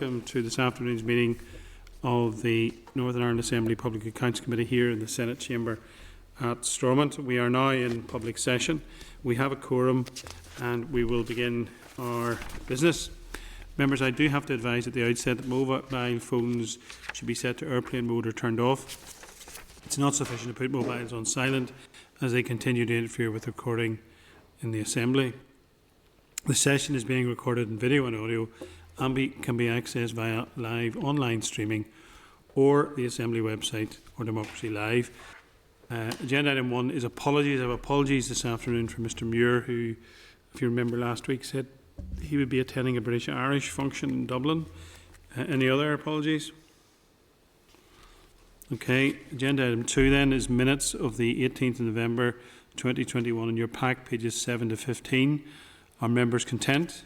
Welcome to this afternoon's meeting of the Northern Ireland Assembly Public Accounts Committee here in the Senate Chamber at Stormont. We are now in public session. We have a quorum and we will begin our business. Members, I do have to advise at the outset that mobile phones should be set to airplane mode or turned off. It's not sufficient to put mobiles on silent as they continue to interfere with recording in the Assembly. The session is being recorded in video and audio and can be accessed via live online streaming or the Assembly website or Democracy Live. Agenda item 1 is apologies. I have apologies this afternoon for Mr Muir, who, if you remember last week, said he would be attending a British-Irish function in Dublin. Any other apologies? Okay, agenda item 2 then is minutes of the 18th of November 2021 in your pack, pages 7 to 15. Are members content?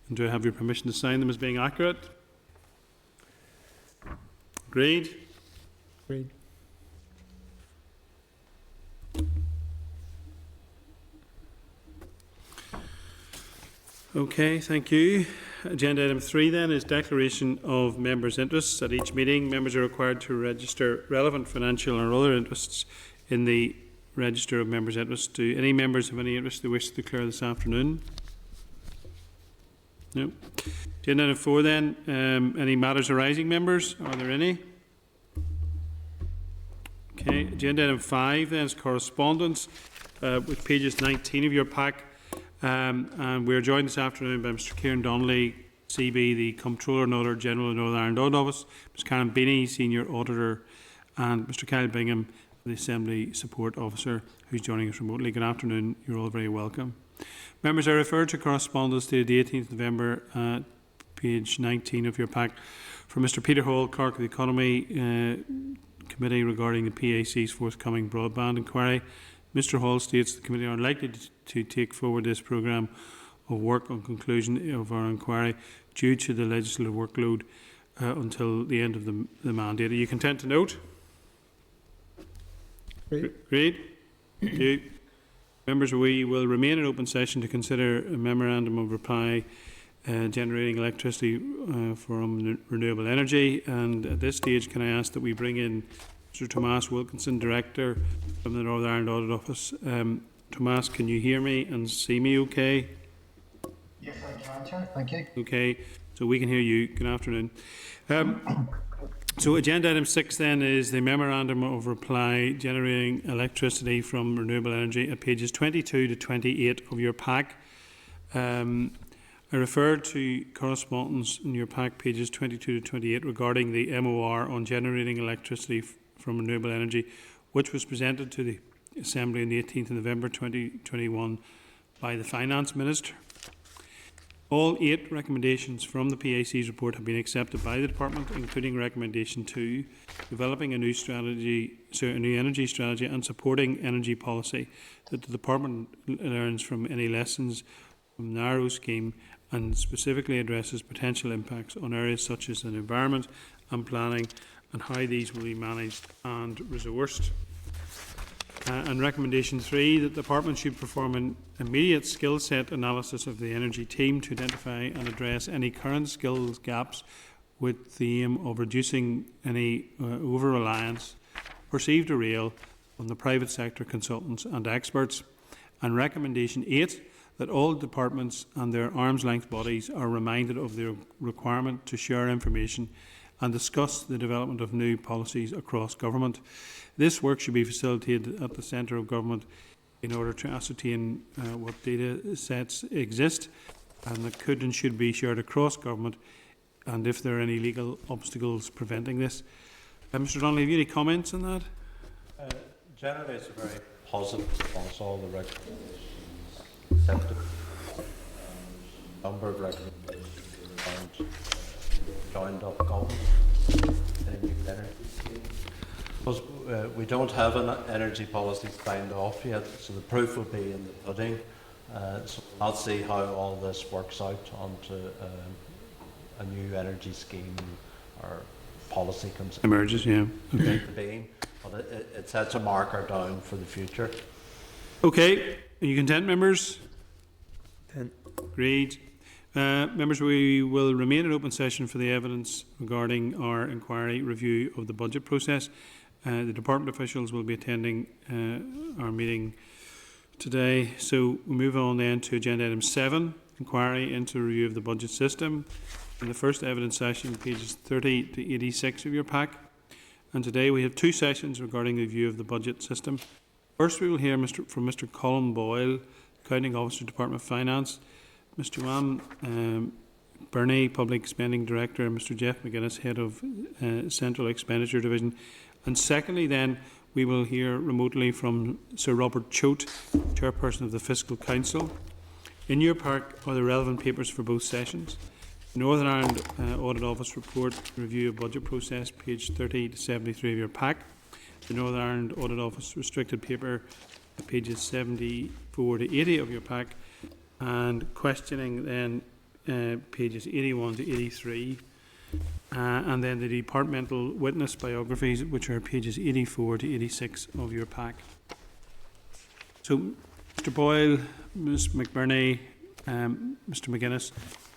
And do I have your permission to sign them as being accurate? Agreed? Agreed. Okay, thank you. Agenda item 3 then is declaration of members' interests. At each meeting, members are required to register relevant financial or other interests in the register of members' interests. Do any members have any interest they wish to declare this afternoon? No. Agenda item 4 then, any matters arising, members? Are there any? Okay, agenda item 5 then is correspondence with pages 19 of your pack. And we are joined this afternoon by Mr Kieran Donnelly, CB, the Comptroller and Auditor General of the Northern Ireland Audit Office, Ms Karen Beanie, Senior Auditor, and Mr Kyle Bingham, the Assembly Support Officer, who is joining us remotely. Good afternoon, you're all very welcome. Members, I refer to correspondence dated the 18th of November, page 19 of your pack, from Mr Peter Hall, Clerk of the Economy Committee regarding the PAC's forthcoming broadband inquiry. Mr Hall states the committee are unlikely to take forward this programme of work on conclusion of our inquiry due to the legislative workload until the end of the mandate. Are you content to note? Agreed? Thank you. Members, we will remain in open session to consider a memorandum of reply generating electricity from renewable energy. And at this stage, can I ask that we bring in Mr Tomas Wilkinson, Director from the Northern Ireland Audit Office. Tomas, can you hear me and see me okay? Yes, I can, Chair. Thank you. Okay, so we can hear you. Good afternoon. So agenda item 6 then is the memorandum of reply generating electricity from renewable energy at pages 22 to 28 of your pack. I referred to correspondence in your pack, pages 22 to 28, regarding the MOR on generating electricity from renewable energy, which was presented to the Assembly on the 18th of November 2021 by the Finance Minister. All 8 recommendations from the PAC's report have been accepted by the Department, including recommendation 2, developing a new energy strategy and supporting energy policy that the Department learns from any lessons from the narrow scheme and specifically addresses potential impacts on areas such as the environment and planning and how these will be managed and resourced. And recommendation 3, that the Department should perform an immediate skill set analysis of the energy team to identify and address any current skills gaps with the aim of reducing any over-reliance, perceived or real, on the private sector consultants and experts. And recommendation 8, that all departments and their arm's-length bodies are reminded of the requirement to share information and discuss the development of new policies across government. This work should be facilitated at the centre of government in order to ascertain what data sets exist and that could and should be shared across government, and if there are any legal obstacles preventing this. Mr Donnelly, have you any comments on that? Generally, it's a very positive response. All the recommendations accepted. Number of recommendations and joined up government in a new energy scheme. Because we don't have an energy policy signed off yet, so the proof will be in the pudding. So I'll see how all this works out onto a new energy scheme or policy comes emerges, yeah. Okay. Being, but it sets a marker down for the future. Okay, are you content, members? Content. Agreed. Members, we will remain in open session for the evidence regarding our inquiry review of the budget process. The department officials will be attending our meeting today. So we move on then to agenda item 7, inquiry into review of the budget system. In the first evidence session, pages 30 to 86 of your pack. And today we have 2 sessions regarding the review of the budget system. First, we will hear from Mr. Colin Boyle, Accounting Officer, Department of Finance, Mr. Joanne Burney, Public Spending Director, and Mr. Jeff McGuinness, Head of Central Expenditure Division. And secondly, then, we will hear remotely from Sir Robert Choate, Chairperson of the Fiscal Council. In your pack are the relevant papers for both sessions. The Northern Ireland Audit Office Report, Review of Budget Process, page 30 to 73 of your pack. The Northern Ireland Audit Office Restricted Paper, pages 74 to 80 of your pack. And questioning then pages 81 to 83. And then the departmental witness biographies, which are pages 84 to 86 of your pack. So, Mr. Boyle, Ms. McBurney, Mr. McGuinness,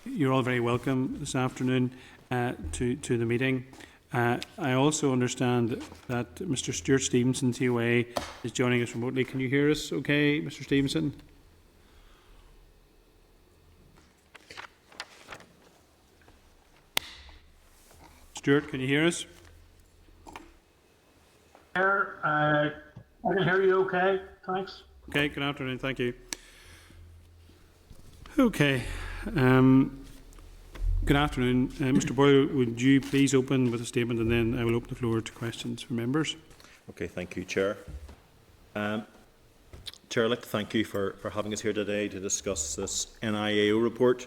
you're all very welcome this afternoon to the meeting. I also understand that Mr. Stuart Stevenson, TOA, is joining us remotely. Can you hear us okay, Mr. Stevenson? Stuart, can you hear us? I can hear you okay, thanks. Okay, good afternoon, thank you. Okay, good afternoon. Mr. Boyle, would you please open with a statement, and then I will open the floor to questions from members. Okay, thank you, Chair. Chair, I'd like to thank you for having us here today to discuss this NIAO report.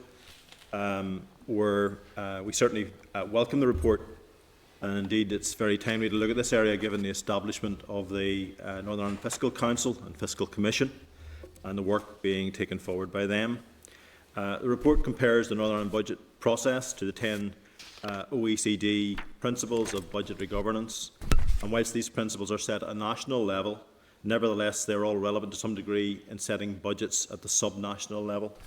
We certainly welcome the report, and indeed it's very timely to look at this area given the establishment of the Northern Ireland Fiscal Council and Fiscal Commission and the work being taken forward by them. The report compares the Northern Ireland budget process to the 10 OECD principles of budgetary governance, and whilst these principles are set at a national level, nevertheless they are all relevant to some degree in setting budgets at the sub-national level.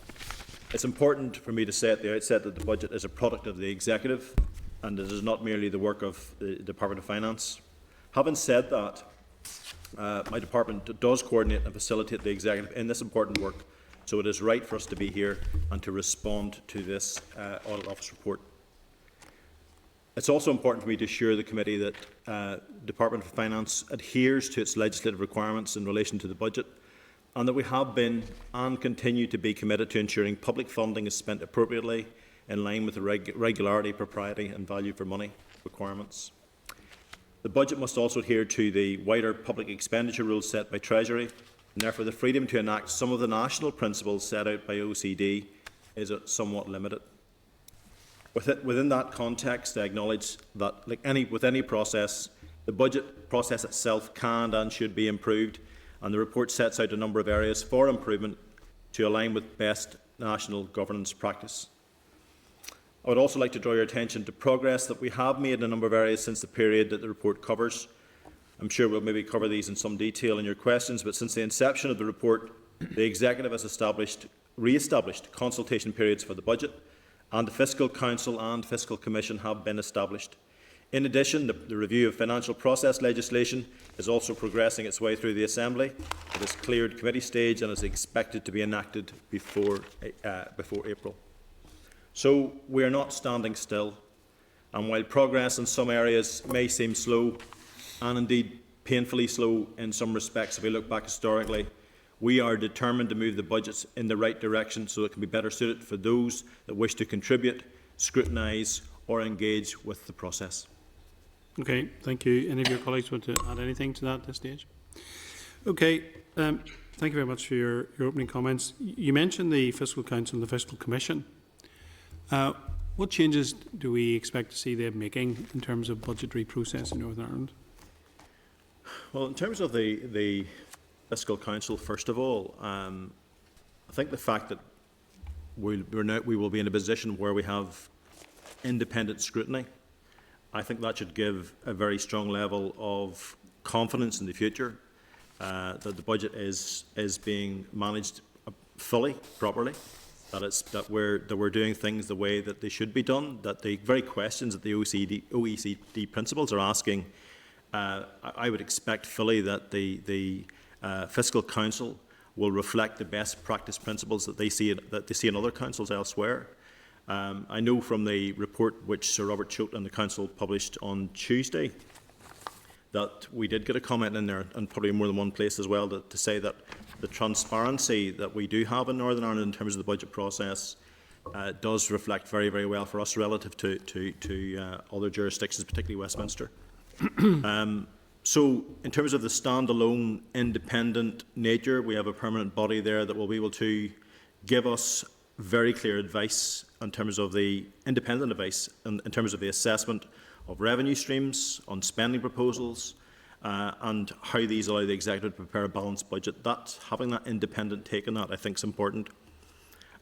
It's important for me to say at the outset that the budget is a product of the executive and it is not merely the work of the Department of Finance. Having said that, my department does coordinate and facilitate the executive in this important work, so it is right for us to be here and to respond to this Audit Office report. It's also important for me to assure the committee that the Department of Finance adheres to its legislative requirements in relation to the budget, and that we have been and continue to be committed to ensuring public funding is spent appropriately in line with the regularity, propriety and value for money requirements. The budget must also adhere to the wider public expenditure rules set by Treasury, and therefore the freedom to enact some of the national principles set out by OECD is somewhat limited. Within that context, I acknowledge that, with any process, the budget process itself can and should be improved, and the report sets out a number of areas for improvement to align with best national governance practice. I would also like to draw your attention to progress that we have made in a number of areas since the period that the report covers. I'm sure we'll maybe cover these in some detail in your questions, but since the inception of the report, the Executive has re-established consultation periods for the budget, and the Fiscal Council and Fiscal Commission have been established. In addition, the review of financial process legislation is also progressing its way through the Assembly. It has cleared committee stage and is expected to be enacted before April. So we are not standing still, and while progress in some areas may seem slow, and indeed painfully slow in some respects if we look back historically, we are determined to move the budgets in the right direction so it can be better suited for those that wish to contribute, scrutinise or engage with the process. Okay, thank you. Any of your colleagues want to add anything to that at this stage? Okay, thank you very much for your opening comments. You mentioned the Fiscal Council and the Fiscal Commission. What changes do we expect to see them making in terms of budgetary process in Northern Ireland? Well, in terms of the Fiscal Council, first of all, I think the fact that we will be in a position where we have independent scrutiny, I think that should give a very strong level of confidence in the future that the budget is being managed fully, properly. that we're doing things the way that they should be done. That the very questions that the OECD principles are asking, I would expect fully that the Fiscal Council will reflect the best practice principles that they see in other councils elsewhere. I know from the report which Sir Robert Choate and the Council published on Tuesday that we did get a comment in there, and probably more than one place as well, to say that the transparency that we do have in Northern Ireland in terms of the budget process does reflect very, very well for us relative to other jurisdictions, particularly Westminster. So in terms of the standalone independent nature, we have a permanent body there that will be able to give us very clear advice in terms of the independent advice in terms of the assessment of revenue streams, on spending proposals, and how these allow the executive to prepare a balanced budget. Having that independent take on that, I think, is important.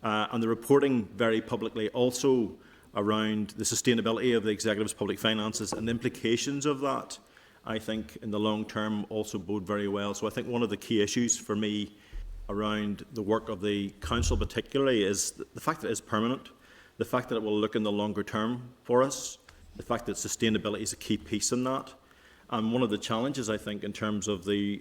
And the reporting very publicly also around the sustainability of the executive's public finances and the implications of that, I think, in the long term also bode very well. So I think one of the key issues for me around the work of the Council particularly is the fact that it is permanent, the fact that it will look in the longer term for us, the fact that sustainability is a key piece in that. And one of the challenges, I think, in terms of the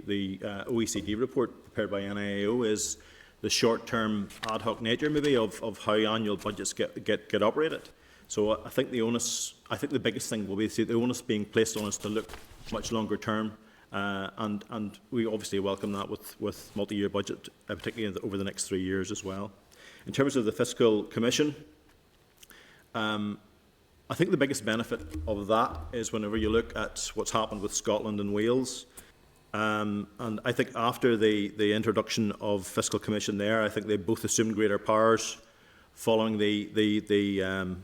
OECD report prepared by NIAO is the short-term ad hoc nature maybe of how annual budgets get operated. So I think the biggest thing will be the onus being placed on us to look much longer term, and we obviously welcome that with multi-year budget, particularly over the next 3 years as well. In terms of the Fiscal Commission, I think the biggest benefit of that is whenever you look at what's happened with Scotland and Wales. And I think after the introduction of Fiscal Commission there, I think they both assumed greater powers following the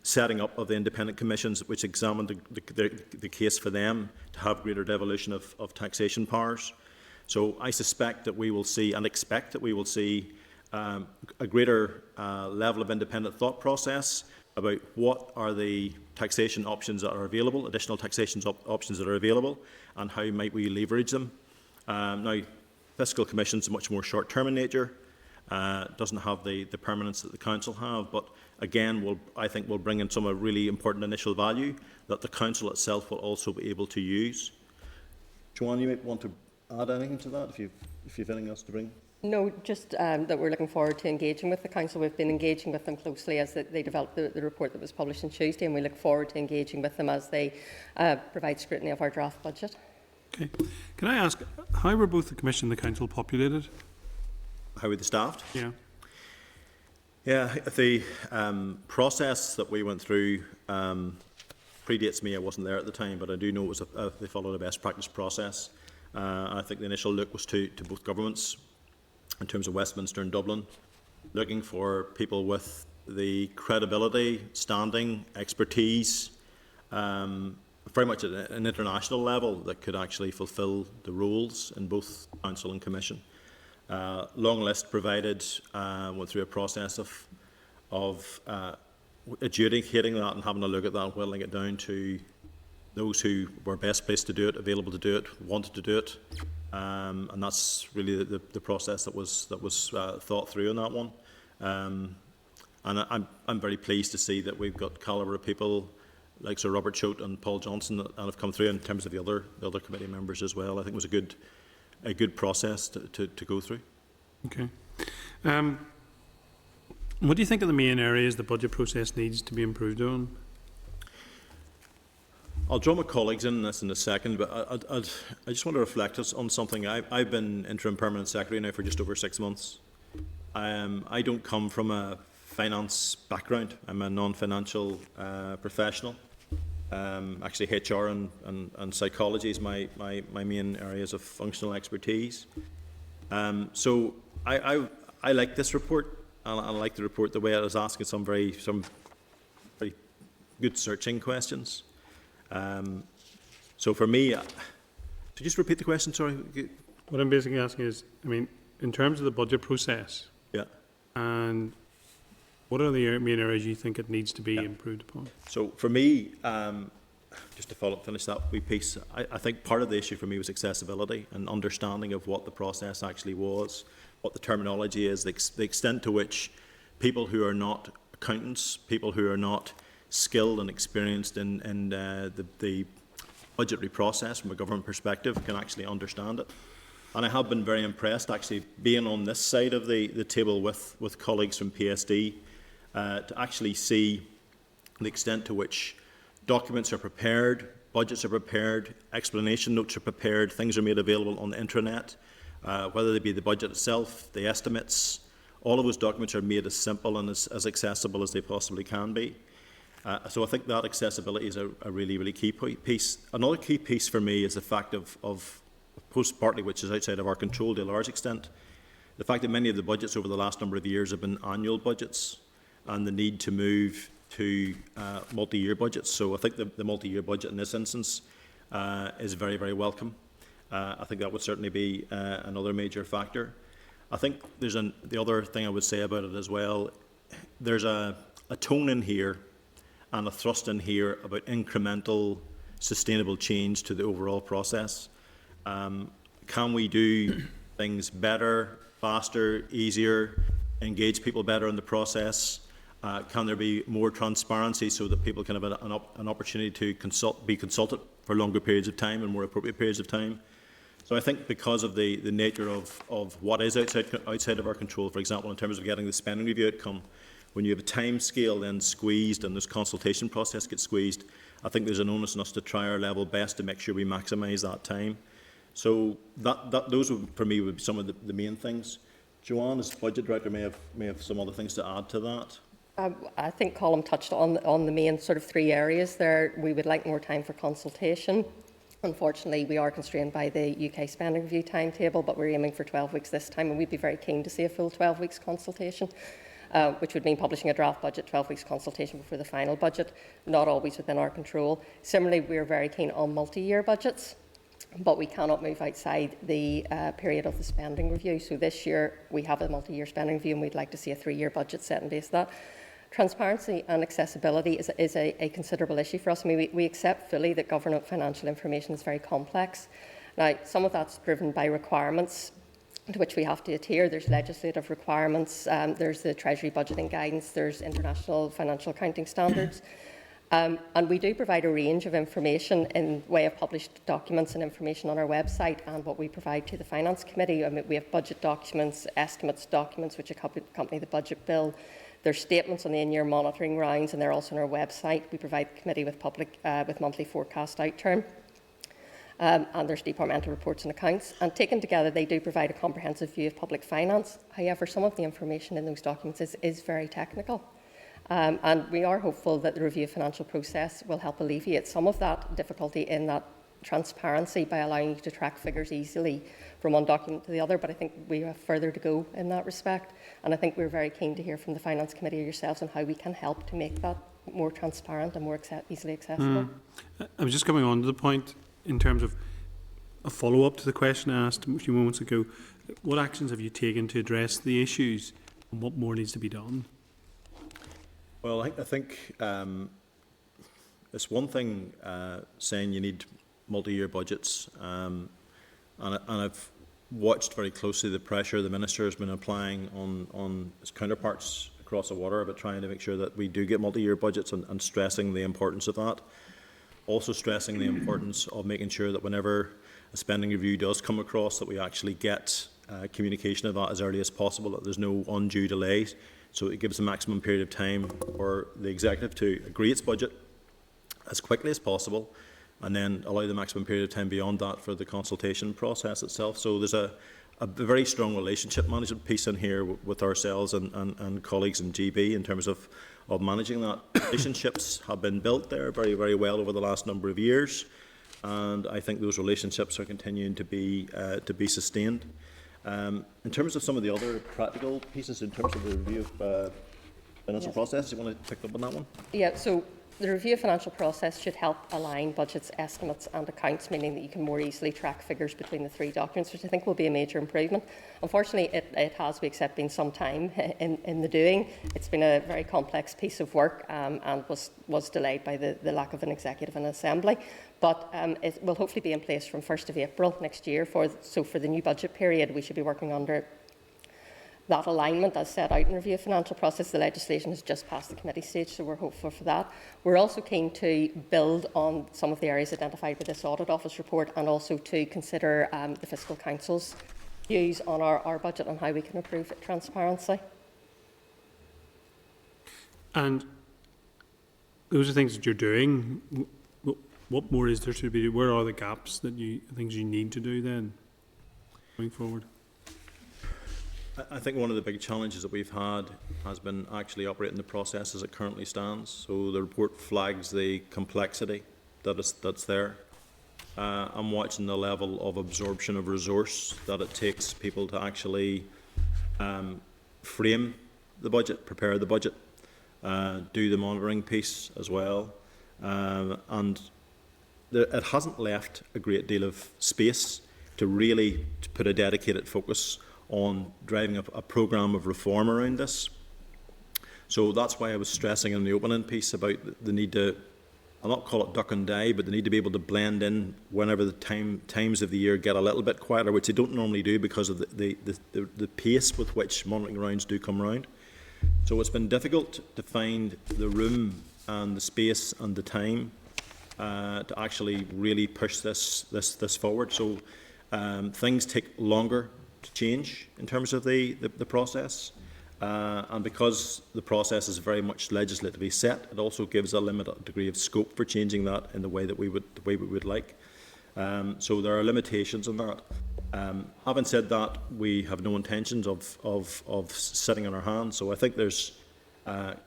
setting up of the independent commissions which examined the case for them to have greater devolution of taxation powers. So I suspect that we will see and expect that we will see a greater level of independent thought process about what are the taxation options that are available, additional taxation options that are available, and how might we leverage them. Now, Fiscal Commission is much more short-term in nature, doesn't have the permanence that the Council have, but again, I think will bring in some really important initial value that the Council itself will also be able to use. Joanne, you might want to add anything to that if you've anything else to bring. No, just that we're looking forward to engaging with the Council. We've been engaging with them closely as they develop the report that was published on Tuesday, and we look forward to engaging with them as they provide scrutiny of our draft budget. Okay. Can I ask, how were both the Commission and the Council populated? How were they staffed? Yeah. Yeah, the process that we went through predates me. I wasn't there at the time, but I do know it was they followed a best practice process. I think the initial look was to both governments in terms of Westminster and Dublin, looking for people with the credibility, standing, expertise, very much at an international level that could actually fulfil the roles in both Council and Commission. Long list provided, went through a process of adjudicating that and having a look at that and whittling it down to those who were best placed to do it, available to do it, wanted to do it, and that's really the process that was thought through on that one. And I'm very pleased to see that we've got calibre of people like Sir Robert Choate and Paul Johnson that have come through in terms of the other committee members as well. I think it was a good process to go through. Okay. What do you think are the main areas the budget process needs to be improved on? I'll draw my colleagues in this in a second, but I just want to reflect on something. I've been interim permanent secretary now for just over 6 months. I don't come from a finance background. I'm a non-financial professional. Actually, HR and psychology is my main areas of functional expertise. So I like this report, and I like the report the way it was asking some very good searching questions. So for me, to just repeat the question, sorry. What I'm basically asking is, I mean, in terms of the budget process, Yeah. and what are the main areas you think it needs to be improved upon? So for me, just to finish that wee piece, I think part of the issue for me was accessibility and understanding of what the process actually was, what the terminology is, the extent to which people who are not accountants, people who are not skilled and experienced in the budgetary process from a government perspective can actually understand it. And I have been very impressed, actually, being on this side of the table with colleagues from PSD, to actually see the extent to which documents are prepared, budgets are prepared, explanation notes are prepared, things are made available on the intranet, whether they be the budget itself, the estimates. All of those documents are made as simple and as accessible as they possibly can be. So I think that accessibility is a really, really key piece. Another key piece for me is the fact of partly which is outside of our control to a large extent, the fact that many of the budgets over the last number of years have been annual budgets and the need to move to multi-year budgets. So I think the multi-year budget in this instance is very, very welcome. I think that would certainly be another major factor. I think there's the other thing I would say about it as well, there's a tone in here and a thrust in here about incremental, sustainable change to the overall process. Can we do things better, faster, easier, engage people better in the process? Can there be more transparency so that people can have an opportunity to be consulted for longer periods of time and more appropriate periods of time? So I think because of the nature of what is outside of our control, for example, in terms of getting the spending review outcome, when you have a time scale then squeezed and this consultation process gets squeezed, I think there's an onus on us to try our level best to make sure we maximise that time. So those would, for me, would be some of the main things. Joanne, as Budget Director, may have some other things to add to that. I think Colm touched on the main sort of three areas there. We would like more time for consultation. Unfortunately, we are constrained by the UK spending review timetable, but we're aiming for 12 weeks this time, and we'd be very keen to see a full 12 weeks consultation, which would mean publishing a draft budget, 12 weeks consultation before the final budget, not always within our control. Similarly, we're very keen on multi-year budgets, but we cannot move outside the period of the spending review. So this year, we have a multi-year spending review, and we'd like to see a 3-year budget set in base of that. Transparency and accessibility is a considerable issue for us. I mean, we accept fully that government financial information is very complex. Now, some of that's driven by requirements to which we have to adhere. There's legislative requirements, there's the Treasury budgeting guidance, there's international financial accounting standards. And we do provide a range of information in way of published documents and information on our website and what we provide to the Finance Committee. I mean, we have budget documents, estimates documents which accompany the budget bill. There's statements on the in-year monitoring rounds, and they're also on our website. We provide the committee with monthly forecast outturn. And there's departmental reports and accounts. And taken together, they do provide a comprehensive view of public finance. However, some of the information in those documents is very technical. And we are hopeful that the review of financial process will help alleviate some of that difficulty in that transparency by allowing you to track figures easily from one document to the other. But I think we have further to go in that respect. And I think we're very keen to hear from the Finance Committee or yourselves on how we can help to make that more transparent and more easily accessible. I was just coming on to the point in terms of a follow-up to the question I asked a few moments ago. What actions have you taken to address the issues, and what more needs to be done? Well, I think it's one thing saying you need multi-year budgets, and I've watched very closely the pressure the Minister has been applying on his counterparts across the water about trying to make sure that we do get multi-year budgets and stressing the importance of that. Also stressing the importance of making sure that whenever a spending review does come across, that we actually get communication of that as early as possible, that there's no undue delays. So it gives a maximum period of time for the Executive to agree its budget as quickly as possible, and then allow the maximum period of time beyond that for the consultation process itself. So there's a very strong relationship management piece in here with ourselves and colleagues in GB in terms of managing that. Relationships have been built there very, very well over the last number of years, and I think those relationships are continuing to be sustained. In terms of some of the other practical pieces, in terms of the review of financial process, you want to pick up on that one? Yeah, so the review of financial process should help align budgets, estimates and accounts, meaning that you can more easily track figures between the three documents, which I think will be a major improvement. Unfortunately, it has, we accept, been some time in the doing. It's been a very complex piece of work and was delayed by the lack of an executive and assembly. But it will hopefully be in place from 1st of April next year. So for the new budget period, we should be working under that alignment as set out in review of financial process. The legislation has just passed the committee stage, so we're hopeful for that. We're also keen to build on some of the areas identified by this Audit Office report, and also to consider the Fiscal Council's views on our budget and how we can improve transparency. And those are things that you're doing. What more is there to be? Where are the gaps that things you need to do then, going forward? I think one of the big challenges that we've had has been actually operating the process as it currently stands. So the report flags the complexity that's there. I'm watching the level of absorption of resource that it takes people to actually frame the budget, prepare the budget, do the monitoring piece as well. And it hasn't left a great deal of space to really put a dedicated focus on driving a programme of reform around this. So that's why I was stressing in the opening piece about the need to, I'll not call it duck and dive, but the need to be able to blend in whenever the times of the year get a little bit quieter, which they don't normally do because of the pace with which monitoring rounds do come round. So it's been difficult to find the room and the space and the time to actually really push this forward. So things take longer to change in terms of the process, and because the process is very much legislatively set, it also gives a limited degree of scope for changing that in the way that we would like. So there are limitations on that. Having said that, we have no intentions of sitting on our hands. So I think there's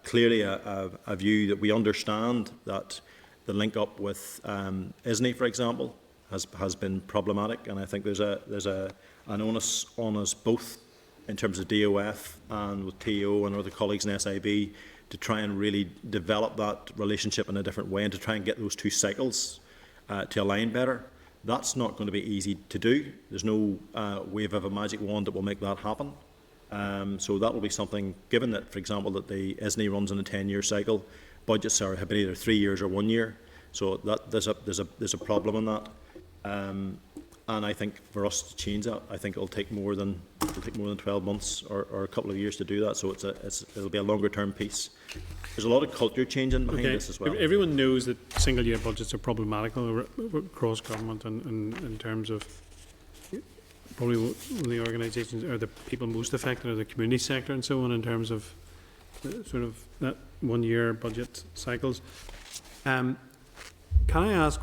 clearly a view that we understand that the link up with ISNI, for example, has been problematic, and I think there's an onus on us both in terms of DOF and with TO and other colleagues in SIB to try and really develop that relationship in a different way and to try and get those two cycles to align better. That's not going to be easy to do. There's no wave of a magic wand that will make that happen. So that will be something, given that, for example, that the ISNI runs on a 10-year cycle, budgets have been either 3 years or 1 year. So that there's a problem in that. And I think for us to change that, I think it'll take more than 12 months or a couple of years to do that. So it'll be a longer term piece. There's a lot of culture changing behind this as well. Everyone knows that single year budgets are problematical across government, and in terms of probably the organisations or the people most affected are the community sector and so on, in terms of sort of that 1 year budget cycles. Can I ask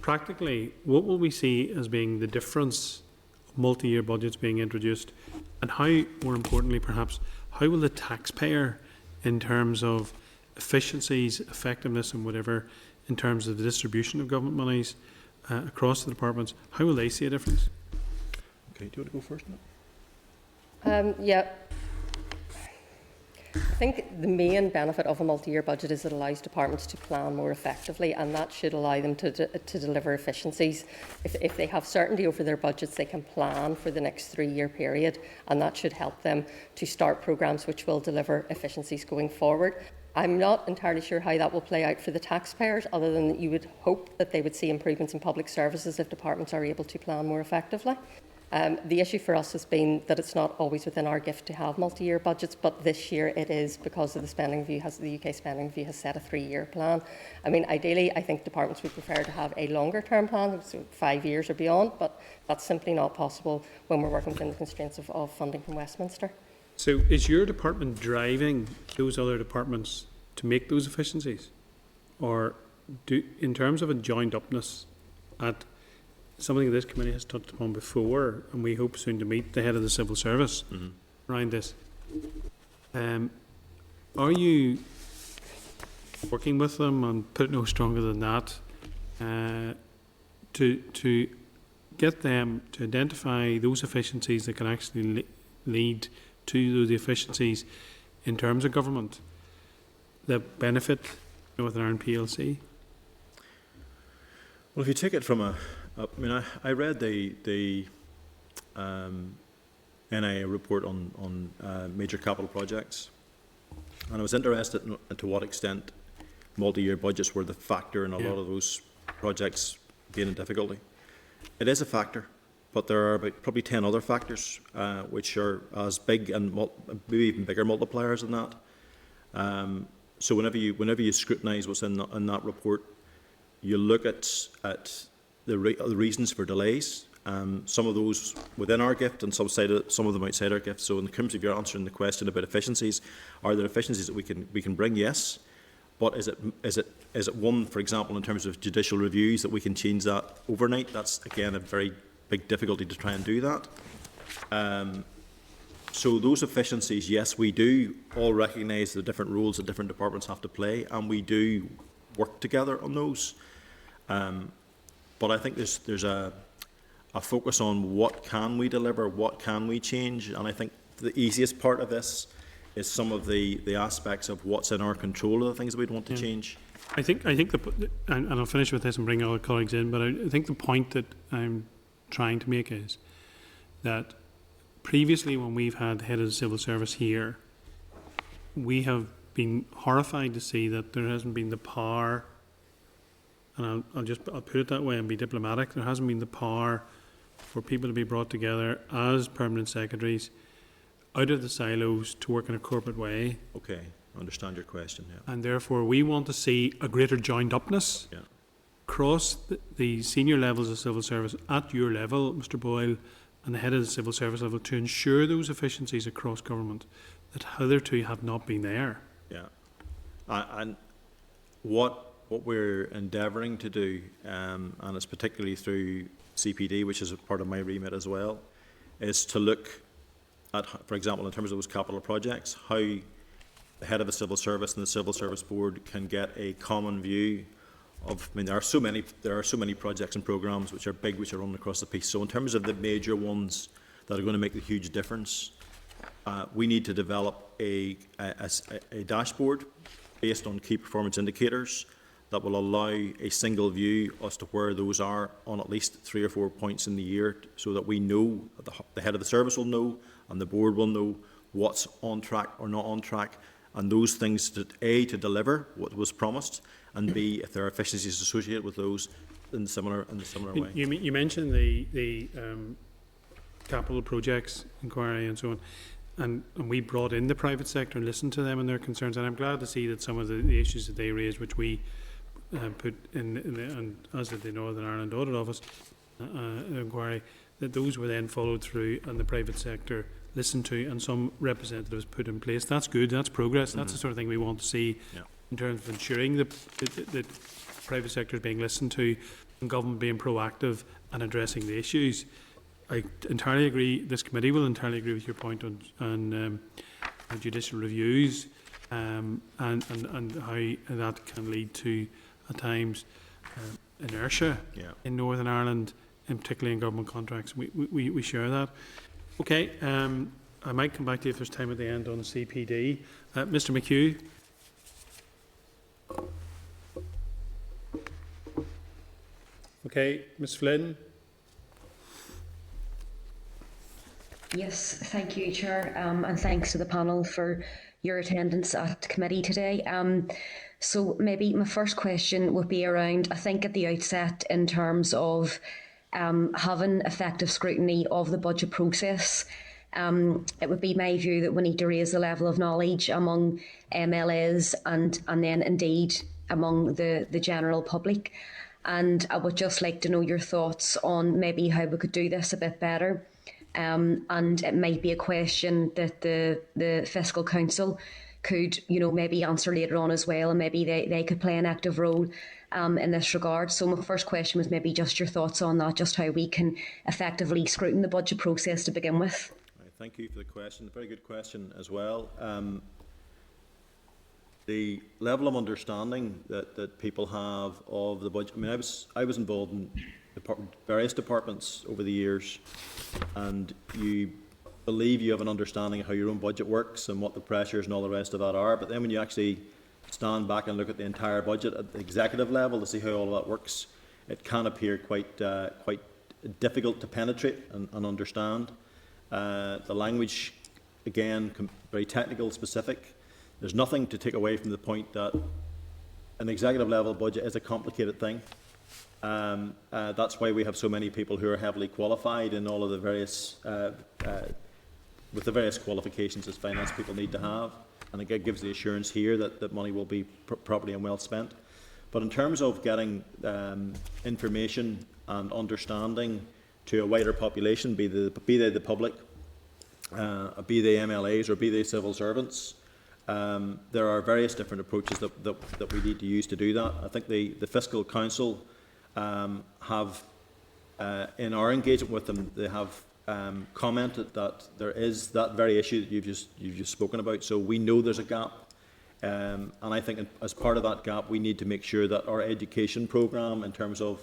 practically, what will we see as being the difference of multi-year budgets being introduced, and how, more importantly perhaps, how will the taxpayer, in terms of efficiencies, effectiveness and whatever, in terms of the distribution of government monies across the departments, how will they see a difference? Okay, do you want to go first now? Yeah. I think the main benefit of a multi-year budget is it allows departments to plan more effectively, and that should allow them to deliver efficiencies. If they have certainty over their budgets, they can plan for the next 3-year period, and that should help them to start programmes which will deliver efficiencies going forward. I'm not entirely sure how that will play out for the taxpayers, other than that you would hope that they would see improvements in public services if departments are able to plan more effectively. The issue for us has been that it's not always within our gift to have multi-year budgets, but this year it is, because of the spending review. The UK spending review has set a 3-year plan. I mean, ideally, I think departments would prefer to have a longer-term plan, so 5 years or beyond, but that's simply not possible when we're working within the constraints of funding from Westminster. So is your department driving those other departments to make those efficiencies? Or in terms of a joined-upness at something this committee has touched upon before, and we hope soon to meet the head of the civil service around this. Are you working with them, and put it no stronger than that, to get them to identify those efficiencies that can actually lead to those efficiencies in terms of government that benefit Northern Ireland PLC? Well, if you take it from I read the NIA report on major capital projects, and I was interested in to what extent multi-year budgets were the factor in a lot of those projects being in difficulty. It is a factor, but there are about probably 10 other factors which are as big and maybe even bigger multipliers than that. So whenever you scrutinise what's in that report, you look at the reasons for delays. Some of those within our gift and some of them outside our gift. So in terms of your answering the question about efficiencies, are there efficiencies that we can bring? Yes. But is it one, for example, in terms of judicial reviews, that we can change that overnight? That's, again, a very big difficulty to try and do that. So those efficiencies, yes, we do all recognise the different roles that different departments have to play, and we do work together on those. But I think there's a focus on what can we deliver, what can we change, and I think the easiest part of this is some of the aspects of what's in our control of the things that we'd want to change. I think and I'll finish with this and bring other colleagues in, but I think the point that I'm trying to make is that previously, when we've had head of the civil service here, we have been horrified to see that there hasn't been the power, and I'll put it that way and be diplomatic, there hasn't been the power for people to be brought together as permanent secretaries out of the silos to work in a corporate way. Okay, I understand your question, yeah. And therefore we want to see a greater joined-upness across the senior levels of civil service at your level, Mr Boyle, and the head of the civil service level, to ensure those efficiencies across government that hitherto have not been there. Yeah. And what we're endeavouring to do, and it's particularly through CPD, which is a part of my remit as well, is to look at, for example, in terms of those capital projects, how the head of the civil service and the civil service board can get a common view of. I mean, there are so many projects and programmes which are big, which are run across the piece. So in terms of the major ones that are going to make the huge difference, we need to develop a dashboard based on key performance indicators that will allow a single view as to where those are on at least 3 or 4 points in the year, so that we know, the head of the service will know and the board will know what's on track or not on track, and those things to A, to deliver what was promised, and B, if there are efficiencies associated with those in the similar way. You mentioned the capital projects inquiry and so on, and we brought in the private sector and listened to them and their concerns, and I'm glad to see that some of the issues that they raised, which we put in and as did the Northern Ireland Audit Office inquiry, that those were then followed through and the private sector listened to and some representatives put in place. That's good, that's progress, that's the sort of thing we want to see in terms of ensuring that the private sector is being listened to and government being proactive and addressing the issues. I entirely agree, this committee will entirely agree with your point on judicial reviews and how that can lead to, at times, inertia in Northern Ireland, and particularly in government contracts. We share that. Okay, I might come back to you if there's time at the end on CPD. Mr McHugh. Okay, Ms Flynn. Yes, thank you, Chair, and thanks to the panel for your attendance at committee today. So maybe my first question would be around, I think at the outset, in terms of having effective scrutiny of the budget process. It would be my view that we need to raise the level of knowledge among MLAs and then indeed among the general public. And I would just like to know your thoughts on maybe how we could do this a bit better. And it might be a question that the Fiscal Council could, maybe answer later on as well, and maybe they could play an active role in this regard. So my first question was maybe just your thoughts on that, just how we can effectively scrutinise the budget process to begin with. Thank you for the question. Very good question as well. The level of understanding that people have of the budget. I mean, I was involved in various departments over the years, and you believe you have an understanding of how your own budget works and what the pressures and all the rest of that are. But then when you actually stand back and look at the entire budget at the executive level to see how all of that works, it can appear quite difficult to penetrate and understand. The language, again, very technical, specific. There's nothing to take away from the point that an executive level budget is a complicated thing. That's why we have so many people who are heavily qualified in all of the various, with the various qualifications as finance people need to have. And it gives the assurance here that money will be properly and well spent. But in terms of getting information and understanding to a wider population, be they the public, be they MLAs or be they civil servants, there are various different approaches that we need to use to do that. I think the Fiscal Council have, in our engagement with them, they have commented that there is that very issue that you've just spoken about. So we know there's a gap, and I think as part of that gap, we need to make sure that our education programme, in terms of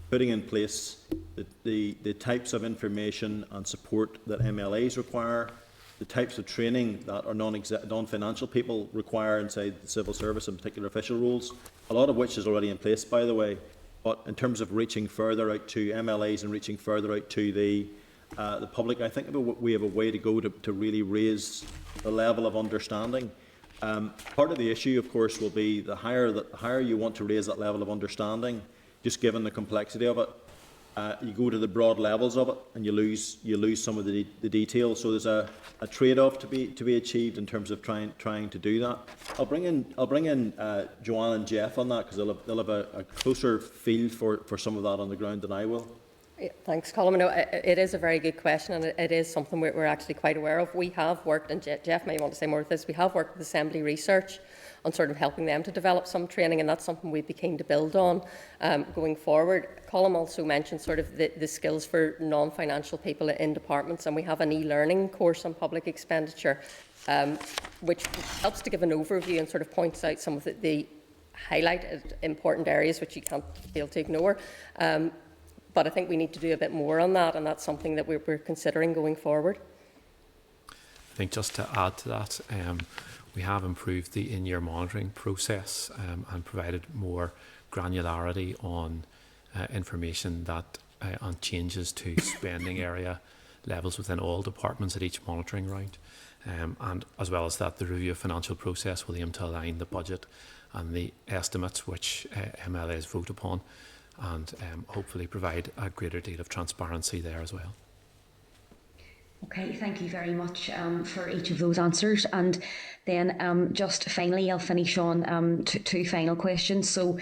putting in place the types of information and support that MLAs require, the types of training that our non-financial people require inside the civil service and particular official roles, a lot of which is already in place, by the way. But in terms of reaching further out to MLAs and reaching further out to the public, I think we have a way to go to really raise the level of understanding. Part of the issue, of course, will be the higher you want to raise that level of understanding, just given the complexity of it, you go to the broad levels of it, and you lose some of the details. So there's a trade-off to be achieved in terms of trying to do that. I'll bring in Joanne and Jeff on that, because they'll have a closer feel for some of that on the ground than I will. Yeah, thanks, Colm. No, it is a very good question, and it is something we're actually quite aware of. We have worked, and Jeff may want to say more of this, we have worked with Assembly Research on sort of helping them to develop some training, and that's something we'd be keen to build on going forward. Colm also mentioned sort of the skills for non-financial people in departments, and we have an e-learning course on public expenditure, which helps to give an overview and sort of points out some of the highlighted important areas which you can't fail to ignore. But I think we need to do a bit more on that, and that's something that we're considering going forward. I think just to add to that, we have improved the in-year monitoring process and provided more granularity on information that on changes to spending area levels within all departments at each monitoring round. And as well as that, the review of financial process will aim to align the budget and the estimates which MLAs vote upon, and hopefully provide a greater deal of transparency there as well. Okay, thank you very much for each of those answers. And then just finally, I'll finish on two final questions. So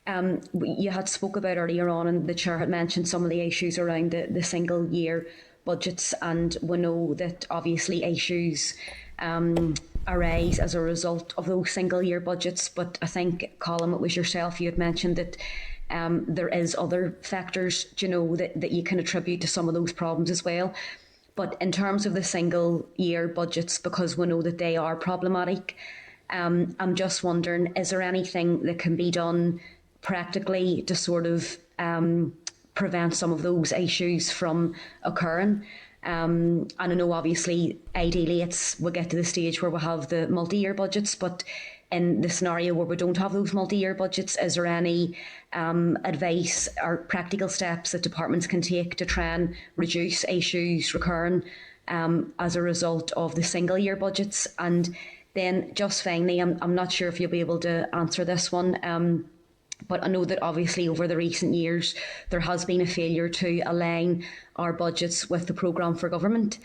you had spoke about earlier on, and the Chair had mentioned some of the issues around the single year budgets, and we know that obviously issues arise as a result of those single year budgets. But I think, Colm, it was yourself, you had mentioned that there is other factors, you know, that you can attribute to some of those problems as well. But in terms of the single year budgets, because we know that they are problematic, I'm just wondering, is there anything that can be done practically to sort of prevent some of those issues from occurring? And I know obviously ideally we'll get to the stage where we'll have the multi-year budgets, but in the scenario where we don't have those multi-year budgets, is there any advice or practical steps that departments can take to try and reduce issues recurring as a result of the single year budgets? And then just finally, I'm not sure if you'll be able to answer this one, but I know that obviously over the recent years there has been a failure to align our budgets with the programme for government,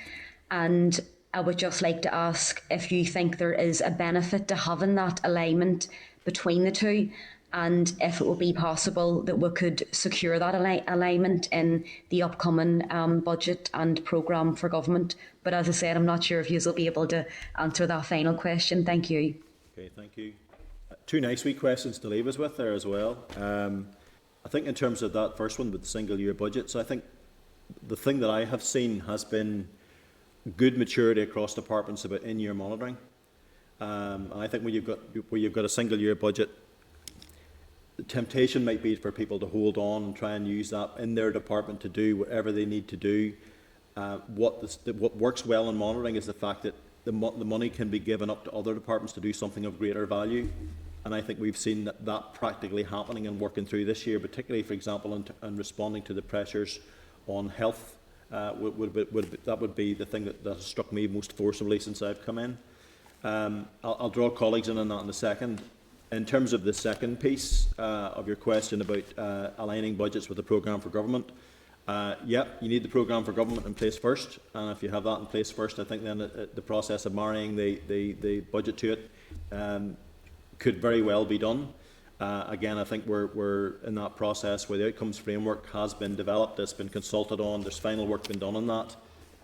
and I would just like to ask if you think there is a benefit to having that alignment between the two, and if it would be possible that we could secure that alignment in the upcoming budget and programme for government. But as I said, I'm not sure if you will be able to answer that final question. Thank you. Okay, thank you. Two nice wee questions to leave us with there as well. I think in terms of that first one with the single year budgets, I think the thing that I have seen has been good maturity across departments about in-year monitoring. And I think when you've got a single year budget, the temptation might be for people to hold on and try and use that in their department to do whatever they need to do. What works well in monitoring is the fact that the money can be given up to other departments to do something of greater value. And I think we've seen that practically happening and working through this year, particularly, for example, in responding to the pressures on health. That would be the thing that has struck me most forcibly since I've come in. I'll draw colleagues in on that in a second. In terms of the second piece of your question about aligning budgets with the programme for government, yeah, you need the programme for government in place first, and if you have that in place first, I think then the process of marrying the budget to it could very well be done. Again, I think we're in that process where the outcomes framework has been developed, it's been consulted on, there's final work been done on that,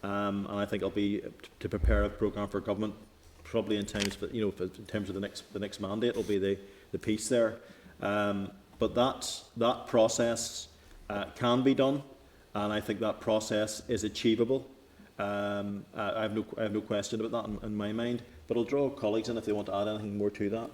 and I think it'll be to prepare a programme for government probably in times, in terms of the next mandate will be the piece there. But that process can be done, and I think that process is achievable. I have no question about that in my mind. But I'll draw colleagues in if they want to add anything more to that.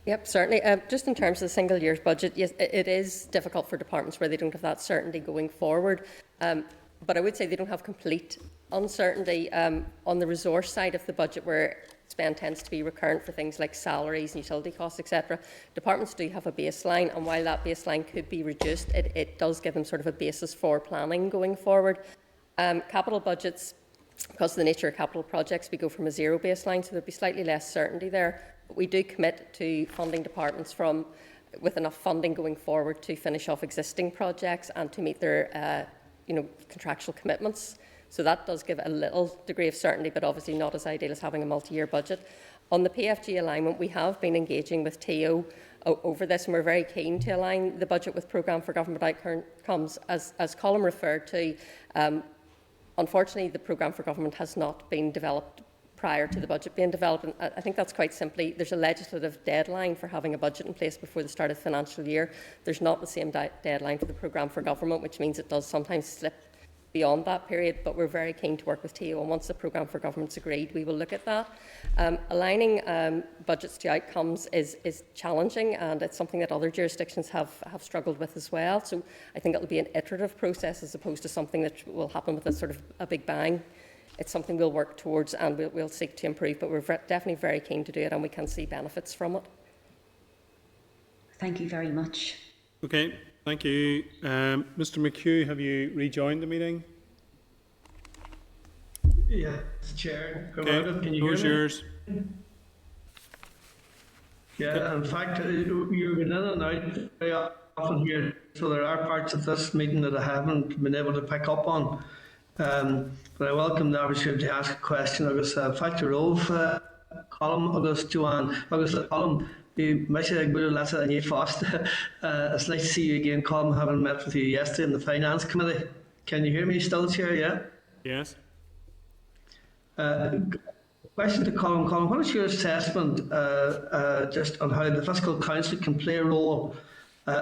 Yep, certainly. Just in terms of the single year's budget, yes, it is difficult for departments where they don't have that certainty going forward. But I would say they don't have complete uncertainty on the resource side of the budget, where spend tends to be recurrent for things like salaries and utility costs, etc. Departments do have a baseline, and while that baseline could be reduced, it does give them sort of a basis for planning going forward. Capital budgets, because of the nature of capital projects, we go from a zero baseline, so there'll be slightly less certainty there. But we do commit to funding departments with enough funding going forward to finish off existing projects and to meet their contractual commitments. So that does give a little degree of certainty, but obviously not as ideal as having a multi-year budget. On the PFG alignment, we have been engaging with TO over this, and we're very keen to align the budget with Programme for Government Outcomes. As Colm referred to, unfortunately, the Programme for Government has not been developed prior to the budget being developed. And I think that's quite simply, there's a legislative deadline for having a budget in place before the start of the financial year. There's not the same deadline for the Programme for Government, which means it does sometimes slip beyond that period, but we're very keen to work with TO, and once the Programme for Government's agreed, we will look at that. Aligning budgets to outcomes is challenging, and it's something that other jurisdictions have struggled with as well. So I think it'll be an iterative process as opposed to something that will happen with a sort of a big bang. It's something we'll work towards and we'll seek to improve, but we're definitely very keen to do it, and we can see benefits from it. Thank you very much. Okay, thank you. Mr McHugh, have you rejoined the meeting? Yes, Chair. Okay, Can you hear me? yours. Yeah, in fact, you've been in and out very often here, so there are parts of this meeting that I haven't been able to pick up on. But I welcome the opportunity to ask a question. Agus factor of Colm agus Joanne agus Colm. You mentioned good lesson and you fast. It's nice to see you again, Colm. Having met with you yesterday in the Finance Committee. Can you hear me still, Chair? Yeah. Yes. Question to Colm. Colm, what is your assessment just on how the Fiscal Council can play a role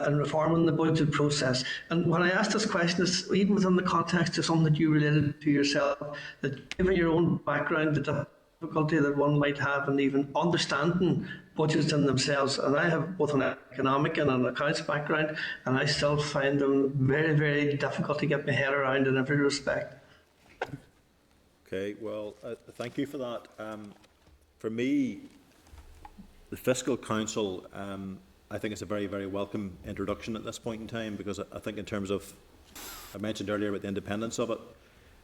in reforming the budget process? And when I ask this question, it's even within the context of something that you related to yourself, that given your own background, the difficulty that one might have in even understanding budgets in themselves. And I have both an economic and an accounts background, and I still find them very, very difficult to get my head around in every respect. Okay, well, thank you for that. For me, the Fiscal Council, I think it's a very, very welcome introduction at this point in time, because I think in terms of, I mentioned earlier about the independence of it,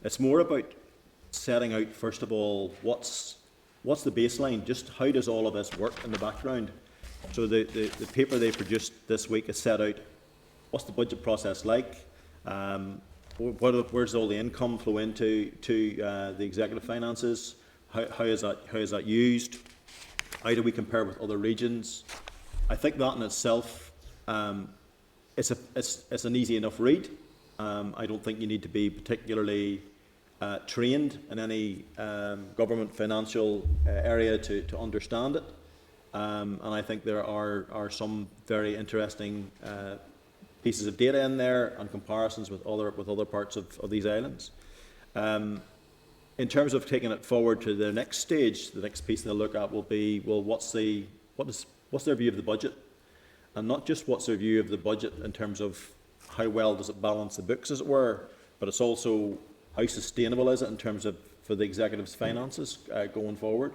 it's more about setting out, first of all, what's the baseline, just how does all of this work in the background. So the paper they produced this week has set out what's the budget process like, where's all the income flow into the executive finances, how is that used, how do we compare with other regions. I think that in itself, it's an easy enough read. I don't think you need to be particularly trained in any government financial area to understand it. And I think there are some very interesting pieces of data in there and comparisons with other parts of these islands. In terms of taking it forward to the next stage, the next piece they'll look at will be, well, what's their view of the budget? And not just what's their view of the budget in terms of how well does it balance the books, as it were, but it's also how sustainable is it in terms of for the executive's finances going forward.